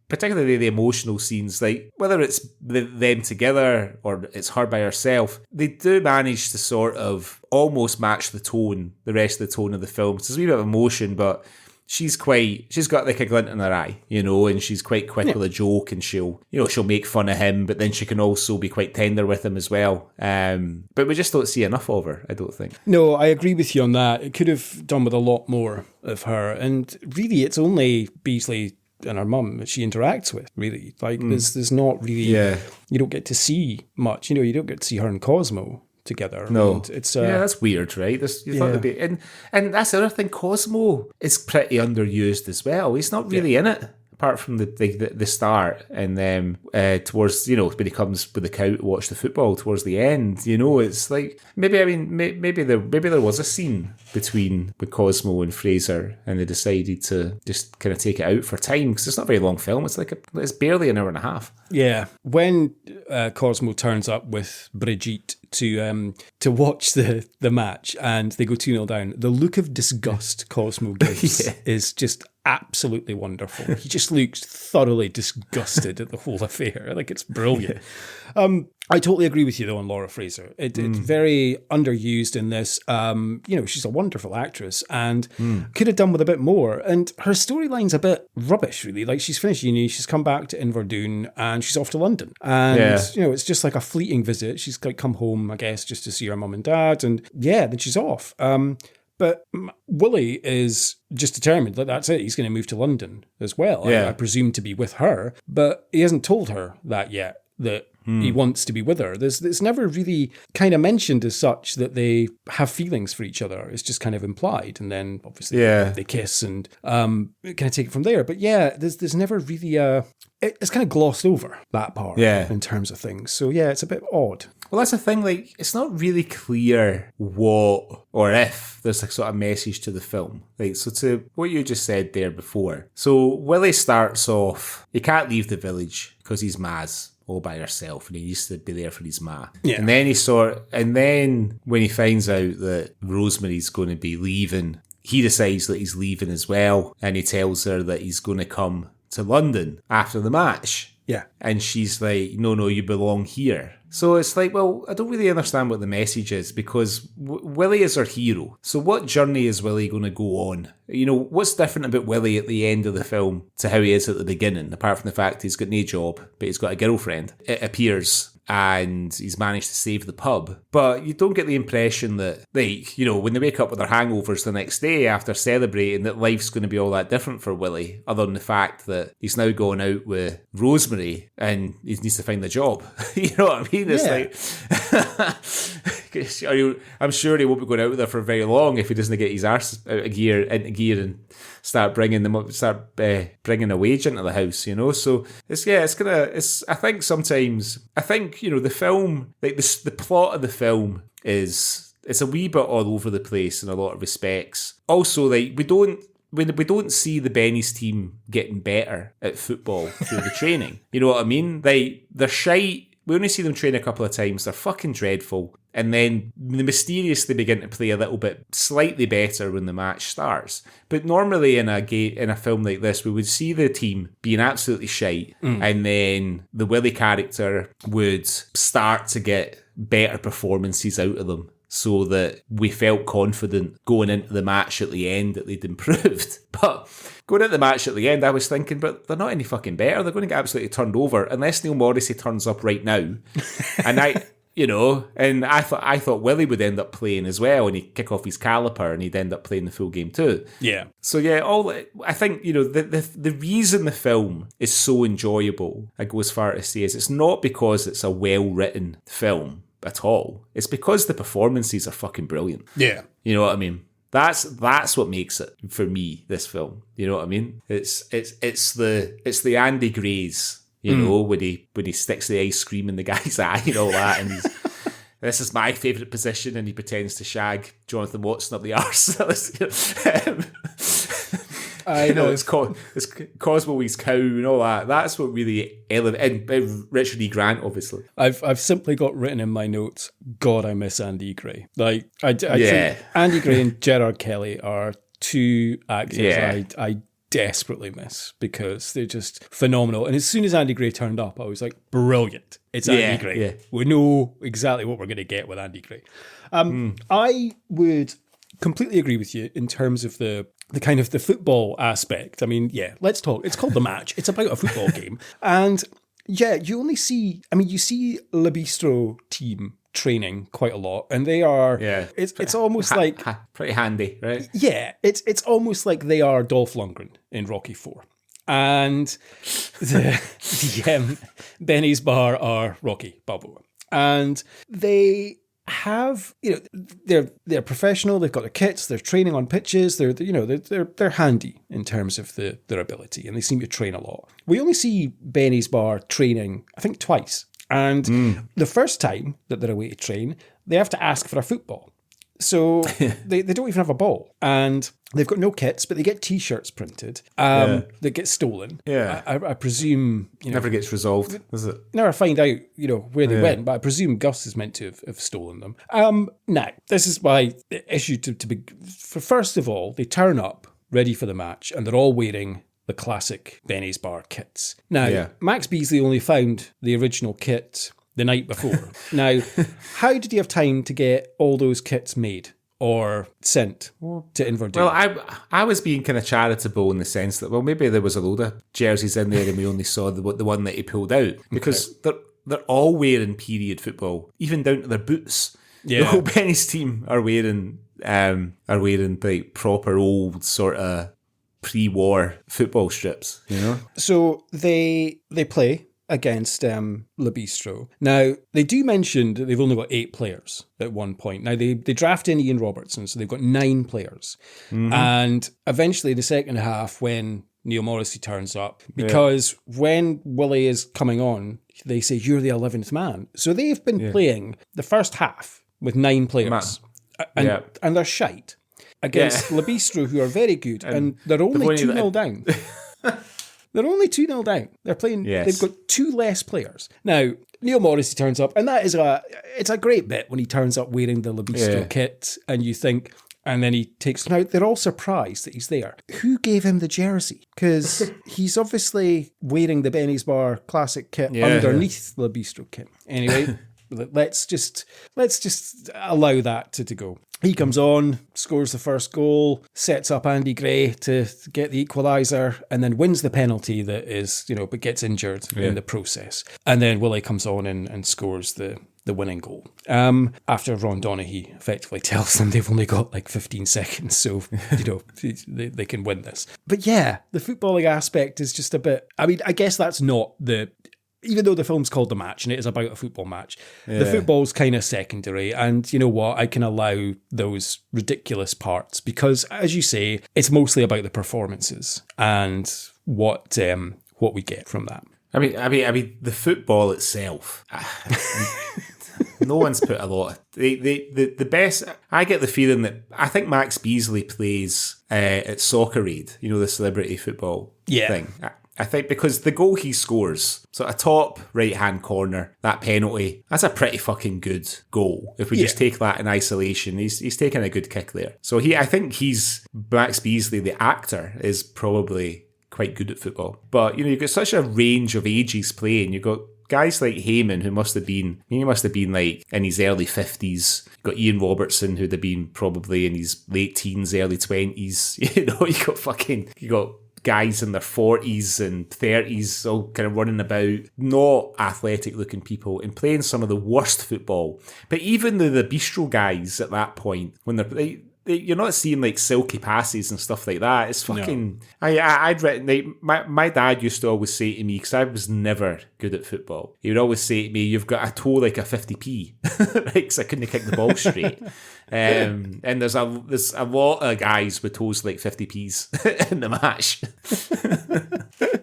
particularly the emotional scenes, like whether it's them together or it's her by herself, they do manage to sort of almost match the rest of the tone of the film. So there's a wee bit of emotion, but she's got like a glint in her eye, and she's quite quick with a joke, and she'll make fun of him, but then she can also be quite tender with him as well. But we just don't see enough of her, I don't think. No, I agree with you on that. It could have done with a lot more of her. And really, it's only Beasley and her mum that she interacts with, really. Like, there's not really... You don't get to see much. You don't get to see her and Cosmo together. No. And it's that's weird, right? You thought it'd be, and that's the other thing. Cosmo is pretty underused as well. He's not really in it, apart from the start, and then towards when he comes with the cow to watch the football towards the end. It's like maybe there was a scene with Cosmo and Fraser, and they decided to just kind of take it out for time because it's not a very long film. It's barely an hour and a half. Yeah, when Cosmo turns up with Brigitte to watch the match and they go 2-0 down, the look of disgust Cosmo gives is just absolutely wonderful. He just looks thoroughly disgusted at the whole affair. Like, it's brilliant. I totally agree with you, though, on Laura Fraser. It's very underused in this. She's a wonderful actress and could have done with a bit more. And her storyline's a bit rubbish, really. Like, she's finished uni, she's come back to Inverdoune, and she's off to London. And, it's just like a fleeting visit. She's like come home, I guess, just to see her mum and dad. And then she's off. But Willie is just determined that that's it. He's going to move to London as well. I presume to be with her, but he hasn't told her that yet, that he wants to be with her. It's never really kind of mentioned as such that they have feelings for each other. It's just kind of implied. And then obviously they kiss and kind of take it from there. But there's never really it's kind of glossed over, that part in terms of things. So it's a bit odd. Well, that's the thing, like, it's not really clear what or if there's a sort of message to the film. Like, so to what you just said there before. So Willie starts off, he can't leave the village because he's Maz all by herself and he needs to be there for his ma. Yeah. And then when he finds out that Rosemary's going to be leaving, he decides that he's leaving as well, and he tells her that he's going to come to London after the match. Yeah. And she's like, no, you belong here. So it's like, well, I don't really understand what the message is, because Willie is our hero. So what journey is Willie going to go on? You know, what's different about Willie at the end of the film to how he is at the beginning, apart from the fact he's got no job, but he's got a girlfriend, it appears, and he's managed to save the pub. But you don't get the impression that, like, you know, when they wake up with their hangovers the next day after celebrating, that life's going to be all that different for Willie, other than the fact that he's now going out with Rosemary and he needs to find a job. You know what I mean? It's like, I'm sure he won't be going out with her for very long if he doesn't get his arse into gear and start bringing a wage into the house, you know. So I think, you know, the film, like the plot of the film it's a wee bit all over the place in a lot of respects. Also, like, we don't see the Benny's team getting better at football through the training. You know what I mean? They're shite. We only see them train a couple of times. They're fucking dreadful. And then they mysteriously begin to play a little bit slightly better when the match starts. But normally in a film like this, we would see the team being absolutely shite. And then the Willie character would start to get better performances out of them, so that we felt confident going into the match at the end that they'd improved. But going into the match at the end, I was thinking, but they're not any fucking better. They're going to get absolutely turned over unless Neil Morrissey turns up right now. And I thought Willie would end up playing as well, and he'd kick off his caliper and he'd end up playing the full game too. Yeah. So I think, you know, the reason the film is so enjoyable, I go as far to say, is it's not because it's a well-written film at all. It's because the performances are fucking brilliant. Yeah. You know what I mean? That's what makes it for me, this film. You know what I mean? It's the Andy Grays, you know, when he sticks the ice cream in the guy's eye and all that, and he's this is my favourite position, and he pretends to shag Jonathan Watson up the arse. I know, it's Cosmo's cow and all that. That's what really and Richard E. Grant, obviously. I've simply got written in my notes, God, I miss Andy Gray. Like, I think Andy Gray and Gerard Kelly are two actors I desperately miss, because they're just phenomenal. And as soon as Andy Gray turned up, I was like, brilliant. It's Andy Gray. Yeah. We know exactly what we're going to get with Andy Gray. I would completely agree with you in terms of the kind of the football aspect. I mean, let's talk. It's called The Match. It's about a football game. And you see Le Bistro team training quite a lot, and they are it's almost like pretty handy, right? Yeah, it's almost like they are Dolph Lundgren in Rocky IV. And the Benny's Bar are Rocky Balboa. And they have, you know, they're professional, they've got their kits, they're training on pitches, they're handy in terms of their ability, and they seem to train a lot. We only see Benny's Bar training, I think, twice. And the first time that they're away to train, they have to ask for a football. So they don't even have a ball. And they've got no kits, but they get T-shirts printed that get stolen. Yeah. I presume... never gets resolved, does it? Never find out, you know, where they went, but I presume Gus is meant to have stolen them. Now, this is my issue to be... First of all, they turn up ready for the match, and they're all wearing the classic Benny's Bar kits. Now, Max Beasley only found the original kit, the night before. Now, how did he have time to get all those kits made or sent to Inverdoune? Well, I was being kind of charitable in the sense that, well, maybe there was a load of jerseys in there and we only saw the one that he pulled out, because they're all wearing period football, even down to their boots. Yeah. The whole Benny's team are wearing like proper old sort of pre-war football strips, you know? So they play against Le Bistro. Now, they do mention that they've only got 8 players at one point. Now, they draft in Ian Robertson, so they've got 9 players. Mm-hmm. And eventually, the second half, when Neil Morrissey turns up, because when Willie is coming on, they say, you're the 11th man. So they've been playing the first half with 9 players. And they're shite against Le Bistro, who are very good, and they're only 2-0 down. They're only 2-0 down. They're playing, they've got 2 less players. Now, Neil Morrissey turns up, and that is it's a great bit when he turns up wearing the Le Bistro kit, and you think, and then he takes, now they're all surprised that he's there. Who gave him the jersey? Because he's obviously wearing the Benny's Bar classic kit underneath the Le Bistro kit. Anyway, let's just allow that to go. He comes on, scores the first goal, sets up Andy Gray to get the equaliser, and then wins the penalty that is, but gets injured in the process. And then Willie comes on and scores the winning goal. After Ron Donaghy effectively tells them they've only got like 15 seconds, so, they can win this. But yeah, the footballing aspect is just a bit, I mean, I guess that's not even though the film's called The Match and it is about a football match, the football's kind of secondary. And you know what? I can allow those ridiculous parts because, as you say, it's mostly about the performances and what we get from that. I mean, the football itself. No one's put a lot. The best. I get the feeling that I think Max Beasley plays at Soccer Aid. The celebrity football thing. I think because the goal he scores, so a top right-hand corner, that penalty, that's a pretty fucking good goal. If we just take that in isolation, he's taking a good kick there. So I think Max Beasley, the actor, is probably quite good at football. But, you've got such a range of ages playing. You've got guys like Heyman, who must have been like in his early 50s. You've got Ian Robertson, who'd have been probably in his late teens, early 20s. You got guys in their 40s and 30s all kind of running about, not athletic looking people, and playing some of the worst football. But even the bistro guys at that point, when you're not seeing like silky passes and stuff like that. It's fucking. No. My dad used to always say to me, because I was never good at football, he would always say to me, "You've got a toe like a 50p," right? Because I couldn't kick the ball straight. And there's a lot of guys with toes like 50p's in the match.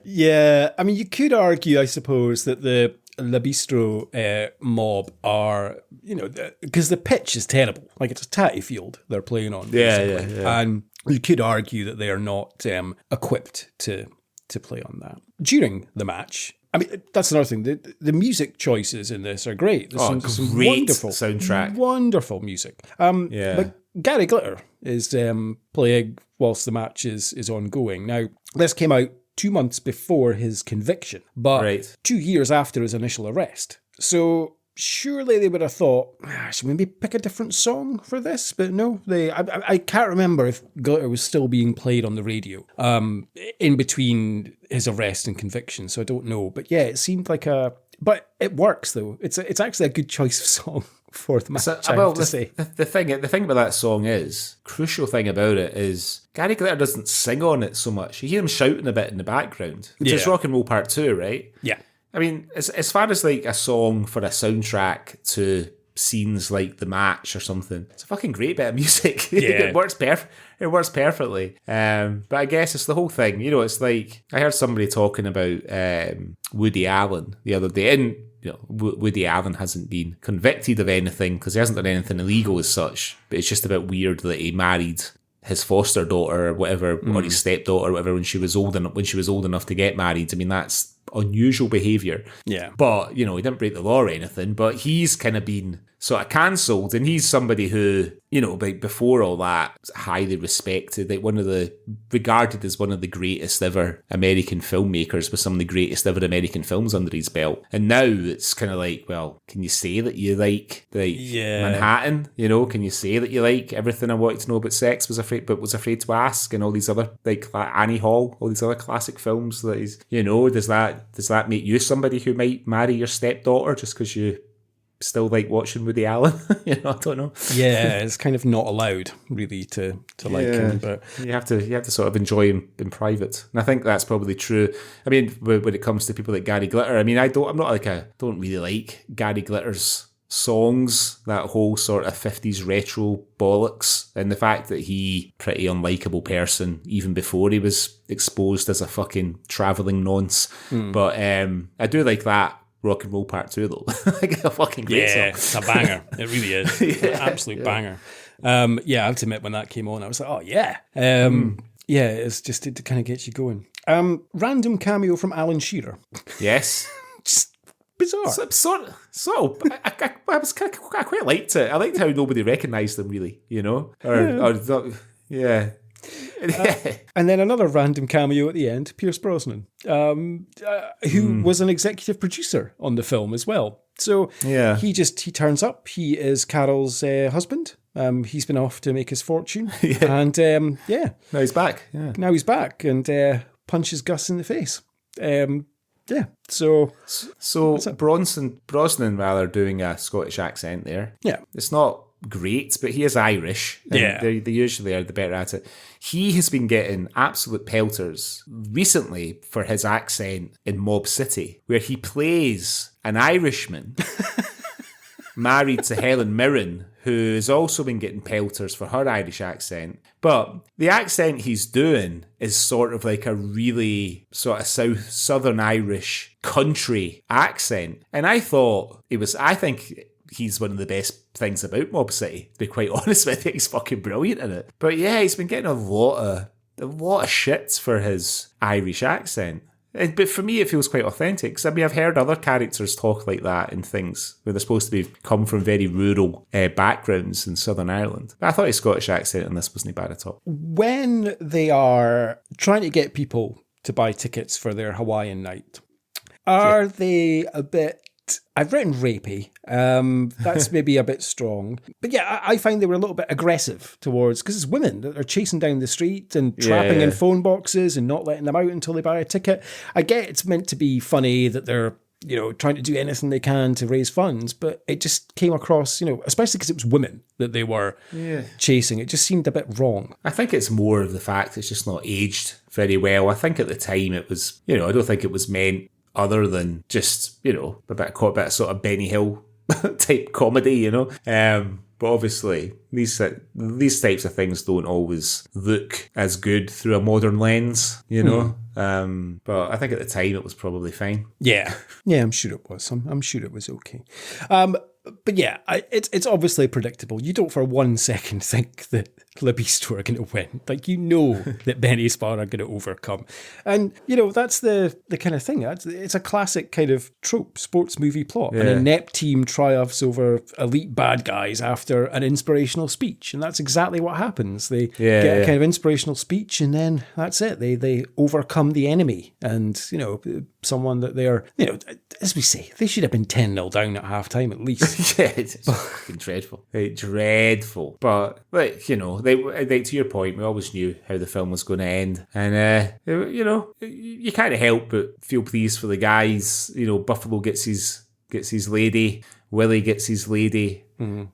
Yeah, I mean, you could argue, I suppose, that the Le Bistro mob are, because the pitch is terrible. Like, it's a tatty field they're playing on. Basically. Yeah. And you could argue that they are not equipped to play on that. During the match, I mean, that's another thing. The music choices in this are great. There's some great wonderful soundtrack. Wonderful music. But Gary Glitter is playing whilst the match is ongoing. Now, this came out 2 months before his conviction, but 2 years after his initial arrest. So surely they would have thought, should we maybe pick a different song for this? But no, I can't remember if Glitter was still being played on the radio in between his arrest and conviction, so I don't know. But yeah, it seemed like but it works though. It's actually a good choice of song for the match, I have to say. The thing about that song is, crucial thing about it is, Gary Glitter doesn't sing on it so much. You hear him shouting a bit in the background. It's Rock and Roll Part 2, right? Yeah. I mean, as far as like a song for a soundtrack to scenes like The Match or something, it's a fucking great bit of music. It works perfectly. But I guess it's the whole thing. It's like, I heard somebody talking about Woody Allen the other day, and Woody Allen hasn't been convicted of anything because he hasn't done anything illegal as such, but it's just a bit weird that he married his foster daughter or whatever, or his stepdaughter or whatever, when she was old enough to get married. I mean, that's unusual behaviour. Yeah. But, he didn't break the law or anything, but he's kind of been sort of cancelled. And he's somebody who, you know, like before all that, highly respected, like regarded as one of the greatest ever American filmmakers with some of the greatest ever American films under his belt. And now it's kind of like, well, can you say that you like Manhattan? You know, can you say that you like Everything I Wanted to Know About Sex was afraid to ask, and all these other, like Annie Hall, all these other classic films that he's, you know, does that make you somebody who might marry your stepdaughter just because you still like watching Woody Allen? You know, I don't know. Yeah, it's kind of not allowed really to like him, but you have to sort of enjoy him in private. And I think that's probably true. I mean, when it comes to people like Gary Glitter, I mean, I don't really like Gary Glitter's songs, that whole sort of 50s retro bollocks, and the fact that he pretty unlikable person even before he was exposed as a fucking travelling nonce. But I do like that Rock and Roll Part 2 though. Like a fucking great song. It's a banger. It really is. It's an absolute banger. I have to admit, when that came on, I was like, oh yeah. Yeah, it's just to kind of get you going. Random cameo from Alan Shearer. Yes. Just bizarre. I quite liked it. I liked how nobody recognised them really, you know? Yeah. And then another random cameo at the end, Pierce Brosnan, who was an executive producer on the film as well. So he turns up. He is Carol's husband. He's been off to make his fortune. And now he's back. Now he's back and punches Gus in the face. So Brosnan rather doing a Scottish accent there. Yeah. It's not great, but he is Irish. And they usually are the better at it. He has been getting absolute pelters recently for his accent in Mob City, where he plays an Irishman married to Helen Mirren, who has also been getting pelters for her Irish accent. But the accent he's doing is sort of like a really sort of southern Irish country accent. And I think he's one of the best things about Mob City, to be quite honest with you. He's fucking brilliant in it. But yeah, he's been getting a lot of shits for his Irish accent. But for me, it feels quite authentic. Because I mean, I've heard other characters talk like that in things where they're supposed to come from very rural backgrounds in Southern Ireland. But I thought his Scottish accent in this wasn't bad at all. When they are trying to get people to buy tickets for their Hawaiian night, are they a bit... I've written rapey. That's maybe a bit strong. But yeah, I find they were a little bit aggressive towards, because it's women that are chasing down the street and trapping in phone boxes and not letting them out until they buy a ticket. I get it's meant to be funny that they're, you know, trying to do anything they can to raise funds, but it just came across, you know, especially because it was women that they were chasing. It just seemed a bit wrong. I think it's more of the fact it's just not aged very well. I think at the time it was, you know, I don't think it was meant other than just, you know, a bit of sort of Benny Hill type comedy, you know. But obviously, these types of things don't always look as good through a modern lens, you know. But I think at the time it was probably fine. Yeah, I'm sure it was. I'm sure it was okay. But yeah, it's obviously predictable. You don't for 1 second think that Le Bistro are going to win. Like, you know that Benny Spar are going to overcome. And, you know, that's the kind of thing. It's a classic kind of trope, sports movie plot. An inept team triumphs over elite bad guys after an inspirational speech. And that's exactly what happens. They get a kind of inspirational speech and then that's it. They overcome the enemy. And, you know, someone that they are, you know, as we say, they should have been 10-0 down at half-time at least. Yeah, it's fucking dreadful. Dreadful. But, like, you know, they to your point, we always knew how the film was going to end. And, you know, you can't help but feel pleased for the guys. You know, Buffalo gets his lady, Willie gets his lady,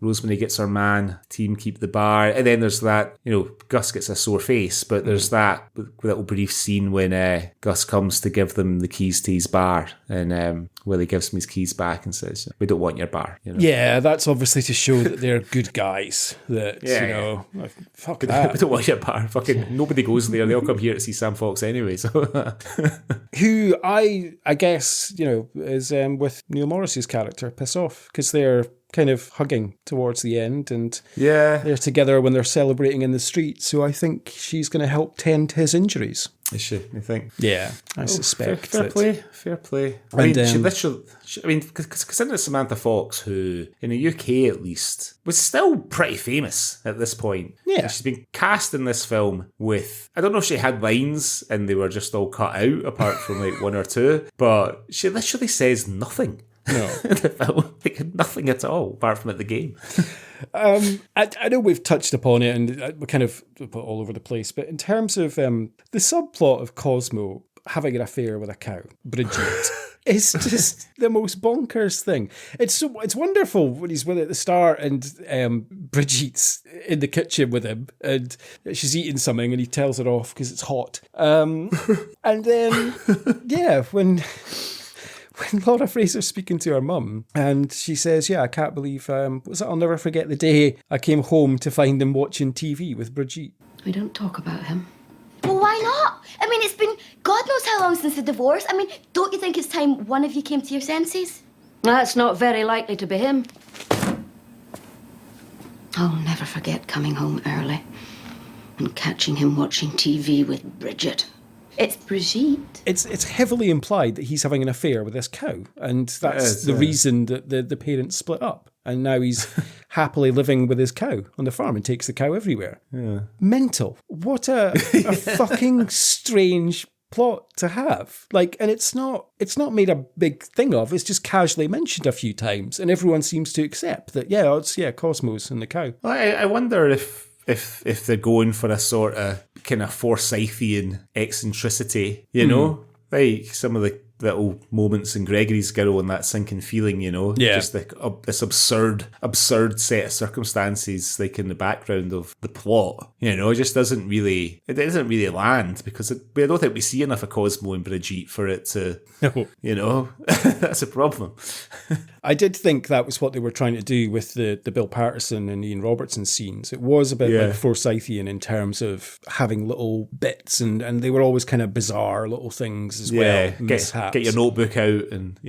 Rosemary gets her man, team keep the bar. And then there's that, you know, Gus gets a sore face, but there's that little brief scene when Gus comes to give them the keys to his bar. And Willie gives him his keys back and says, "We don't want your bar." You know? Yeah, that's obviously to show that they're good guys. That, you know, fuck that. We don't want your bar. Fucking nobody goes there. They all come here to see Sam Fox anyway. So, who I guess, you know, is with Neil Morris's character, piss off, because they're kind of hugging towards the end and they're together when they're celebrating in the street. So I think she's going to help tend his injuries. Is she, you think? Yeah, I suspect. Fair play. I And, mean, she literally, considering Samantha Fox, who, in the UK at least, was still pretty famous at this point. Yeah. She's been cast in this film with, I don't know if she had lines and they were just all cut out, apart from like one or two, but she literally says nothing. No. In the film. Like, nothing at all, apart from at the game. I know we've touched upon it and we're kind of all over the place, but in terms of the subplot of Cosmo having an affair with a cow, Brigitte, is just the most bonkers thing. It's wonderful when he's with it at the start and Brigitte's in the kitchen with him and she's eating something and he tells her off because it's hot. And then, yeah, when Laura Fraser's speaking to her mum and she says, I can't believe, I'll never forget the day I came home to find him watching TV with Brigitte. We don't talk about him. Well, why not? I mean, it's been God knows how long since the divorce. I mean, don't you think it's time one of you came to your senses? That's not very likely to be him. I'll never forget coming home early and catching him watching TV with Bridget. It's Brigitte. It's heavily implied that he's having an affair with this cow, and that's the reason that the parents split up. And now he's happily living with his cow on the farm and takes the cow everywhere. Yeah. Mental. What a fucking strange plot to have. Like, and it's not made a big thing of. It's just casually mentioned a few times, and everyone seems to accept that. It's Cosmos and the cow. Well, I wonder if they're going for a sort of kind of Forsythian eccentricity, you know, like some of the little moments in Gregory's Girl and that sinking feeling, you know, just like this absurd set of circumstances, like in the background of the plot, you know, it doesn't really land because I don't think we see enough of Cosmo and Brigitte for it to, you know, that's a problem. I did think that was what they were trying to do with the Bill Patterson and Ian Robertson scenes. It was a bit like Forsythian in terms of having little bits and they were always kind of bizarre little things as well. Get your notebook out and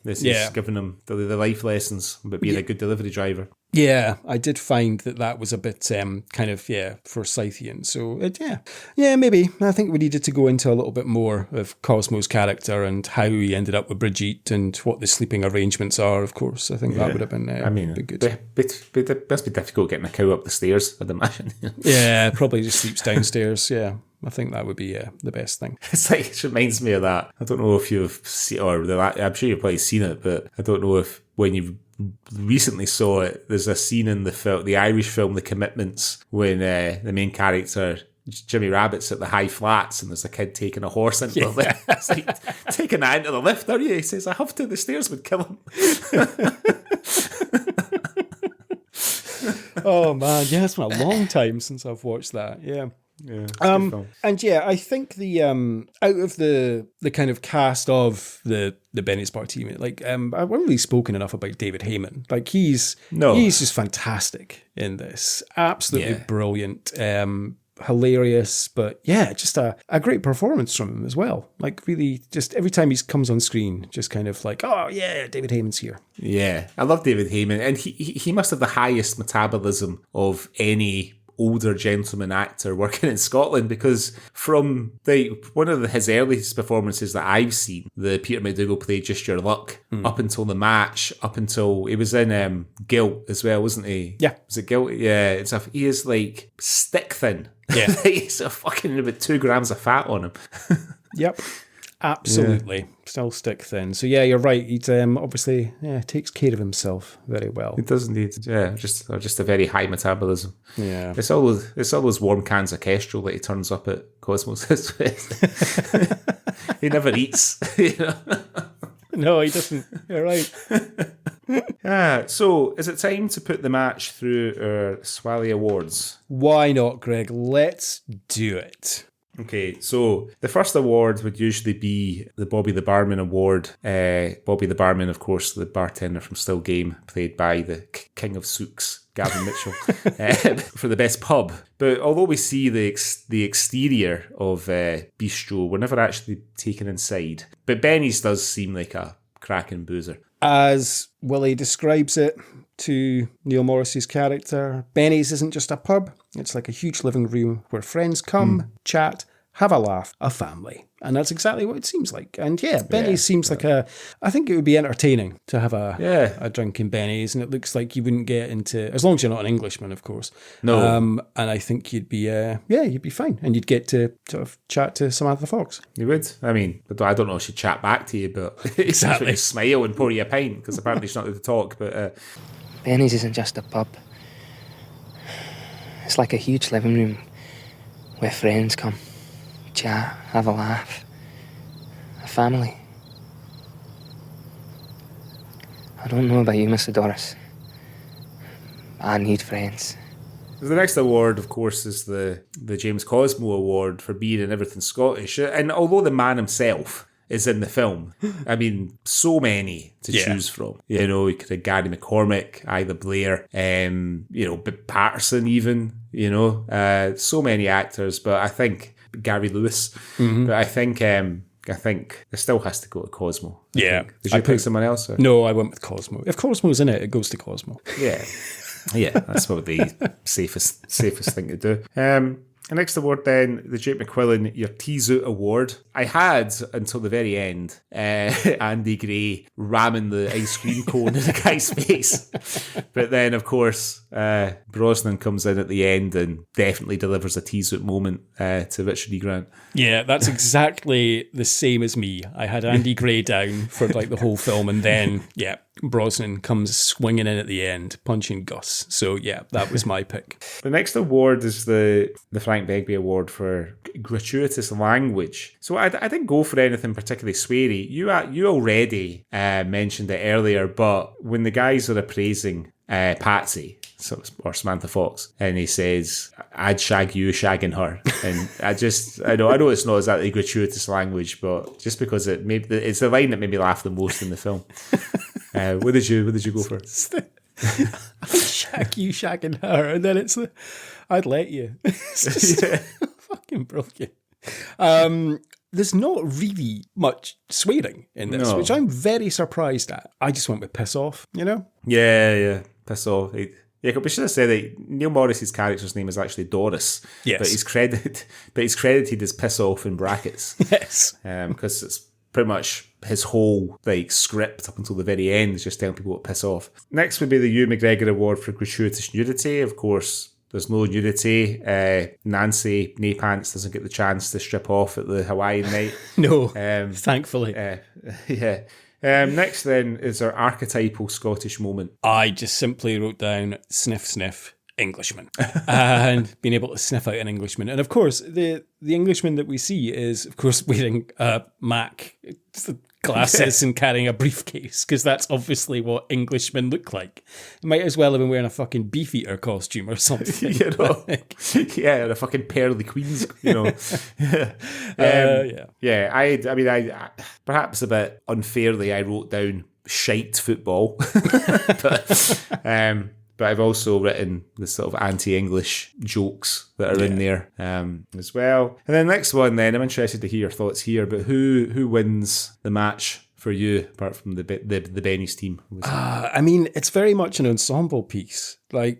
this is giving them the life lessons about being a good delivery driver. Yeah, I did find that was a bit Forsythian. So, maybe. I think we needed to go into a little bit more of Cosmo's character and how he ended up with Brigitte and what the sleeping arrangements are, of course. I think that would have been good. It must be difficult getting a cow up the stairs, I'd imagine. Yeah, probably just sleeps downstairs, yeah. I think that would be the best thing. It's like, it reminds me of that. I don't know if you've seen, I'm sure you've probably seen it, but I don't know if when you recently saw it, there's a scene in the Irish film The Commitments when the main character Jimmy Rabbit's at the high flats and there's a kid taking a horse into the lift. It's like, taking that into the lift, are you? He says, I have to, the stairs would kill him. Oh man, it's been a long time since I've watched that. Yeah. Yeah, I think the out of the kind of cast of the Benny Spark team, like I haven't really spoken enough about David Heyman. Like he's just fantastic in this, absolutely brilliant, hilarious, but just a great performance from him as well. Like really, just every time he comes on screen, just kind of like, oh yeah, David Heyman's here. Yeah, I love David Heyman, and he must have the highest metabolism of any older gentleman actor working in Scotland, because from one of his earliest performances that I've seen, the Peter McDougall played Just Your Luck, up until the match, up until he was in Guilt as well, wasn't he? Yeah. Was it Guilt? Yeah. He is like stick thin. Yeah. He's a fucking about 2 grams of fat on him. Yep. Absolutely. Yeah. Still stick thin. So you're right. He obviously takes care of himself very well. He does indeed. Yeah, just a very high metabolism. Yeah. It's all those warm cans of Kestrel that he turns up at Cosmos. He never eats. You know? No, he doesn't. You're right. So is it time to put the match through our Swally Awards? Why not, Greg? Let's do it. Okay, so the first award would usually be the Bobby the Barman Award. Bobby the Barman, of course, the bartender from Still Game, played by the King of Souks, Gavin Mitchell, for the best pub. But although we see the exterior of Bistro, we're never actually taken inside. But Benny's does seem like a cracking boozer. As Willie describes it to Neil Morris's character, Benny's isn't just a pub, it's like a huge living room where friends come, chat, have a laugh, a family. And that's exactly what it seems like. And yeah, Benny's seems like I think it would be entertaining to have a drink in Benny's, and it looks like you wouldn't get into, as long as you're not an Englishman, of course. No. And I think you'd be fine. And you'd get to sort of chat to Samantha Fox. You would. I mean, I don't know if she'd chat back to you, but Exactly. smile and pour you a pint, because apparently she's not there to talk. But Benny's isn't just a pub. It's like a huge living room where friends come, chat, have a laugh. A family. I don't know about you, Mr. Doris. I need friends. the next award, of course, is the James Cosmo Award for being in everything Scottish. And although the man himself is in the film, I mean, so many to choose from. You know, you could have Gary McCormick, Ida Blair, Patterson even, so many actors. But I think Gary Lewis. But I think it still has to go to Cosmo. Yeah. Did you pick someone else? Or? No, I went with Cosmo. If Cosmo's in it, it goes to Cosmo. Yeah. Yeah, that's probably the safest thing to do. The next award then, the Jake McQuillan Your Tease Out Award. I had, until the very end, Andy Gray ramming the ice cream cone in the guy's face. But then, of course, Brosnan comes in at the end and definitely delivers a tease out moment to Richard E. Grant. Yeah, that's exactly the same as me. I had Andy Gray down for like the whole film, and then, Brosnan comes swinging in at the end, punching Gus. So, that was my pick. The next award is the Frank Begbie Award for gratuitous language. So I didn't go for anything particularly sweary. You already mentioned it earlier, but when the guys are appraising Patsy, or Samantha Fox, and he says, "I'd shag you shagging her," and I know it's not exactly gratuitous language, but just because it's the line that made me laugh the most in the film. What did you go for? I'd shag you shagging her, and then it's I'd let you. It's just fucking brilliant. There's not really much swearing in this, which I'm very surprised at. I just went with piss off, Yeah, piss off. Yeah, we should have said that Neil Morris's character's name is actually Doris. Yes. But he's credited as piss off in brackets. Yes. Because it's pretty much his whole script up until the very end is just telling people what piss off. Next would be the Ewan McGregor Award for gratuitous nudity. Of course, there's no nudity. Nancy Napants doesn't get the chance to strip off at the Hawaiian night. No, thankfully. Next then is our archetypal Scottish moment. I just simply wrote down sniff, sniff, Englishman. And being able to sniff out an Englishman. And of course, the Englishman that we see is, of course, wearing Mac glasses and carrying a briefcase, because that's obviously what Englishmen look like. Might as well have been wearing a fucking Beefeater costume or something. Or a fucking Pearly Queens, I perhaps a bit unfairly, I wrote down shite football. But I've also written the sort of anti-English jokes that are in there as well. And then the next one then, I'm interested to hear your thoughts here, but who wins the match for you, apart from the Benny's team? I mean, it's very much an ensemble piece. I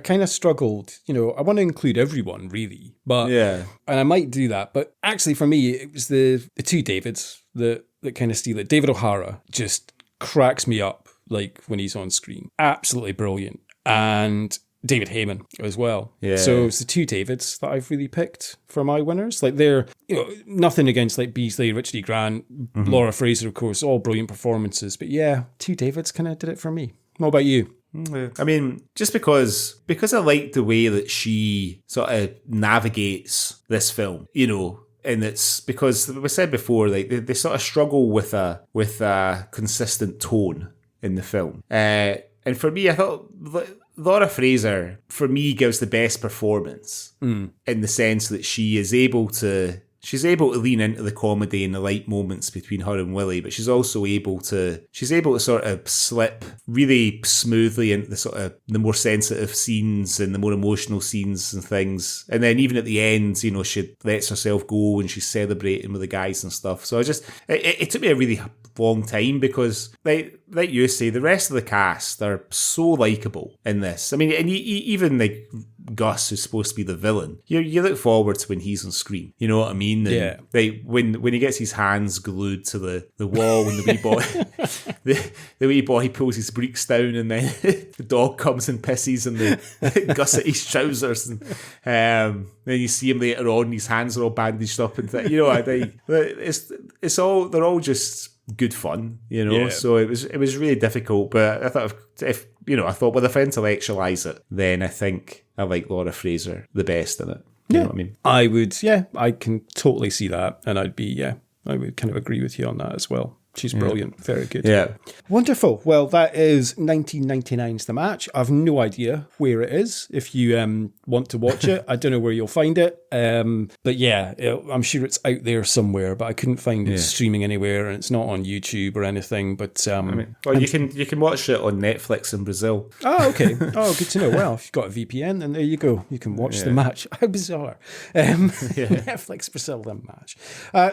kind of struggled, I want to include everyone really, but and I might do that. But actually for me, it was the two Davids that kind of steal it. David O'Hara just cracks me up. When he's on screen. Absolutely brilliant. And David Heyman as well. Yeah. So it's the two Davids that I've really picked for my winners. They're, nothing against Beasley, Richard E. Grant, Laura Fraser, of course, all brilliant performances. But two Davids kind of did it for me. What about you? I mean, just because I like the way that she sort of navigates this film, and it's because we said before, they sort of struggle with a consistent tone in the film. And for me, I thought Laura Fraser, for me, gives the best performance in the sense that she's able to lean into the comedy in the light moments between her and Willie, but she's also able to sort of slip really smoothly into the sort of the more sensitive scenes and the more emotional scenes and things. And then even at the end, she lets herself go and she's celebrating with the guys and stuff. So it took me a really long time because, like you say, the rest of the cast are so likeable in this. I mean, and even Gus, who's supposed to be the villain, you look forward to when he's on screen. You know what I mean? And Yeah. When he gets his hands glued to the wall, and the wee boy, the wee boy pulls his breeks down, and then the dog comes and pisses in the Gus at his trousers, and then you see him later on, his hands are all bandaged up, and it's all, they're all just good fun, you know. Yeah. So it was really difficult, but I thought if with if I intellectualize it, then I think I like Laura Fraser the best in it. You know what I mean? I would, I can totally see that, and I would kind of agree with you on that as well. She's brilliant. Very good. Yeah. Wonderful. Well, that is 1999's The Match. I've no idea where it is. If you want to watch it, I don't know where you'll find it. But yeah, I'm sure it's out there somewhere, but I couldn't find it streaming anywhere, and it's not on YouTube or anything. But you can watch it on Netflix in Brazil. Oh, okay. Oh, good to know. Well, if you've got a VPN, then there you go. You can watch The Match. How bizarre. Netflix Brazil, The Match.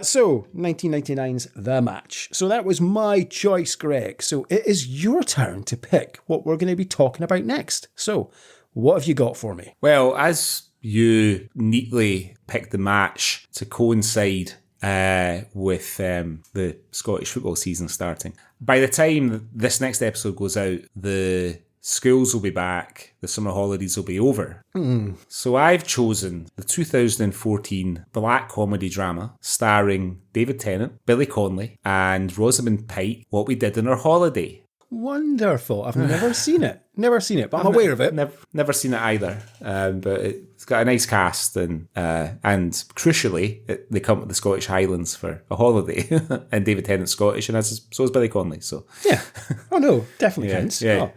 So, 1999's The Match. So that was my choice, Greg. So it is your turn to pick what we're going to be talking about next. So what have you got for me? Well, as you neatly picked the match to coincide with the Scottish football season starting, by the time this next episode goes out, the schools will be back, the summer holidays will be over. So I've chosen the 2014 black comedy drama starring David Tennant, Billy Connolly, and Rosamund Pike, What We Did on Our Holiday. Wonderful. I've never seen it. But I'm aware of it. Never seen it either. But it's got a nice cast, and crucially, they come to the Scottish Highlands for a holiday. And David Tennant's Scottish, and so is Billy Connolly. So yeah. Oh no, definitely counts. Yeah.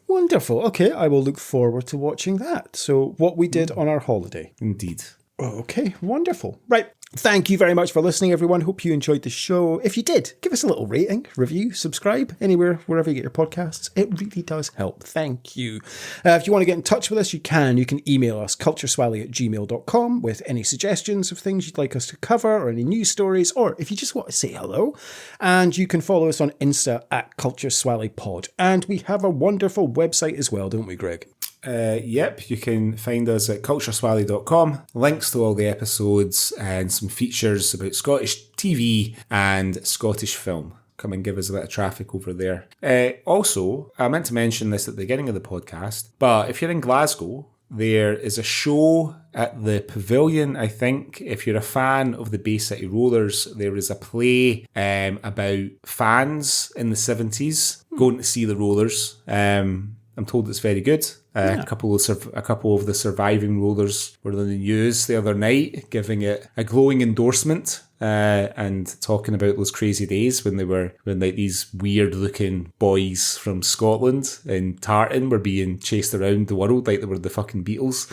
Wonderful. Okay, I will look forward to watching that. So What We Did on Our Holiday. Indeed. Okay, wonderful. Right. Thank you very much for listening, everyone. Hope you enjoyed the show. If you did, give us a little rating, review, subscribe, anywhere, wherever you get your podcasts. It really does help. Thank you. If you want to get in touch with us, you can. You can email us, cultureswally@gmail.com, with any suggestions of things you'd like us to cover, or any news stories, or if you just want to say hello. And you can follow us on Insta @cultureswallypod. And we have a wonderful website as well, don't we, Greg? Yep, you can find us at cultureswally.com. Links to all the episodes and some features about Scottish TV and Scottish film. Come and give us a bit of traffic over there. Also, I meant to mention this at the beginning of the podcast, but if you're in Glasgow, there is a show at the Pavilion, I think. If you're a fan of the Bay City Rollers, there is a play about fans in the 70s going to see the Rollers. I'm told it's very good. A couple of the surviving Rollers were in the news the other night, giving it a glowing endorsement and talking about those crazy days when these weird looking boys from Scotland in tartan were being chased around the world like they were the fucking Beatles.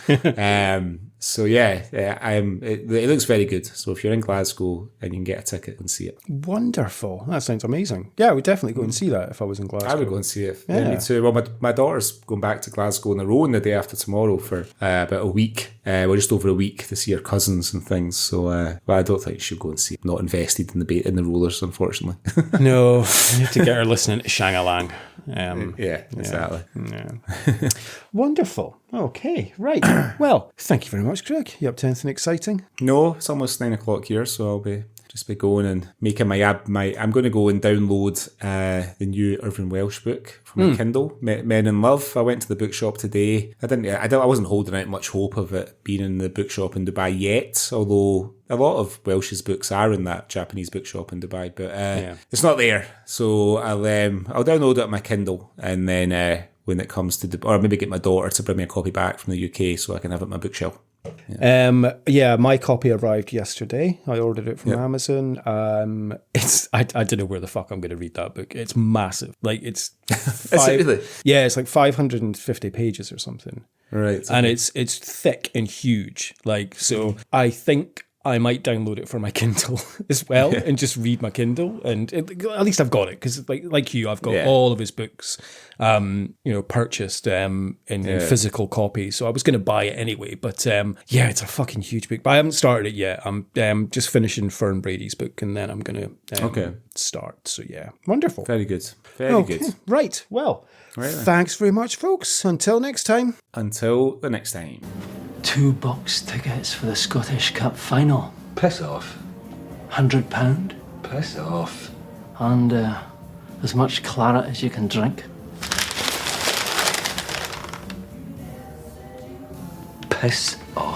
So yeah, it looks very good. So if you're in Glasgow and you can get a ticket and see it. Wonderful. That sounds amazing. Yeah, I would definitely go and see that if I was in Glasgow. I would go and see it. Yeah, me too. Well, my daughter's going back to Glasgow on her own the day after tomorrow for about a week. Well, just over a week to see her cousins and things. So, but I don't think she should go and see it. Not invested in the Rollers, unfortunately. No, you have to get her listening to Shang-a-Lang. Yeah, exactly. Yeah. Wonderful. Okay, right. Well, thank you very much, Greg. You up to anything exciting? No, it's almost 9 o'clock here, so I'll be going and making my I'm going to go and download the new Irvine Welsh book from my Kindle, Men in Love. I went to the bookshop today. I wasn't holding out much hope of it being in the bookshop in Dubai yet, although a lot of Welsh's books are in that Japanese bookshop in Dubai, but it's not there. So I'll download it on my Kindle, and then when it comes to or maybe get my daughter to bring me a copy back from the UK so I can have it on my bookshelf. Yeah. My copy arrived yesterday. I ordered it from Amazon. I don't know where the fuck I'm going to read that book. It's massive. Like it's Is it really? Yeah, it's like 550 pages or something. Right. Okay. And it's thick and huge. Like, so I think I might download it for my Kindle as well and just read my Kindle. And at least I've got it because, like you, I've got all of his books, purchased in physical copies. So I was going to buy it anyway. But it's a fucking huge book. But I haven't started it yet. I'm just finishing Fern Brady's book, and then I'm going to start. So yeah, wonderful. Very good. Very good. Right. Well, right, thanks very much, folks. Until next time. Until the next time. 2 box tickets for the Scottish Cup final. Piss off. £100. Piss off. And as much claret as you can drink. Piss off.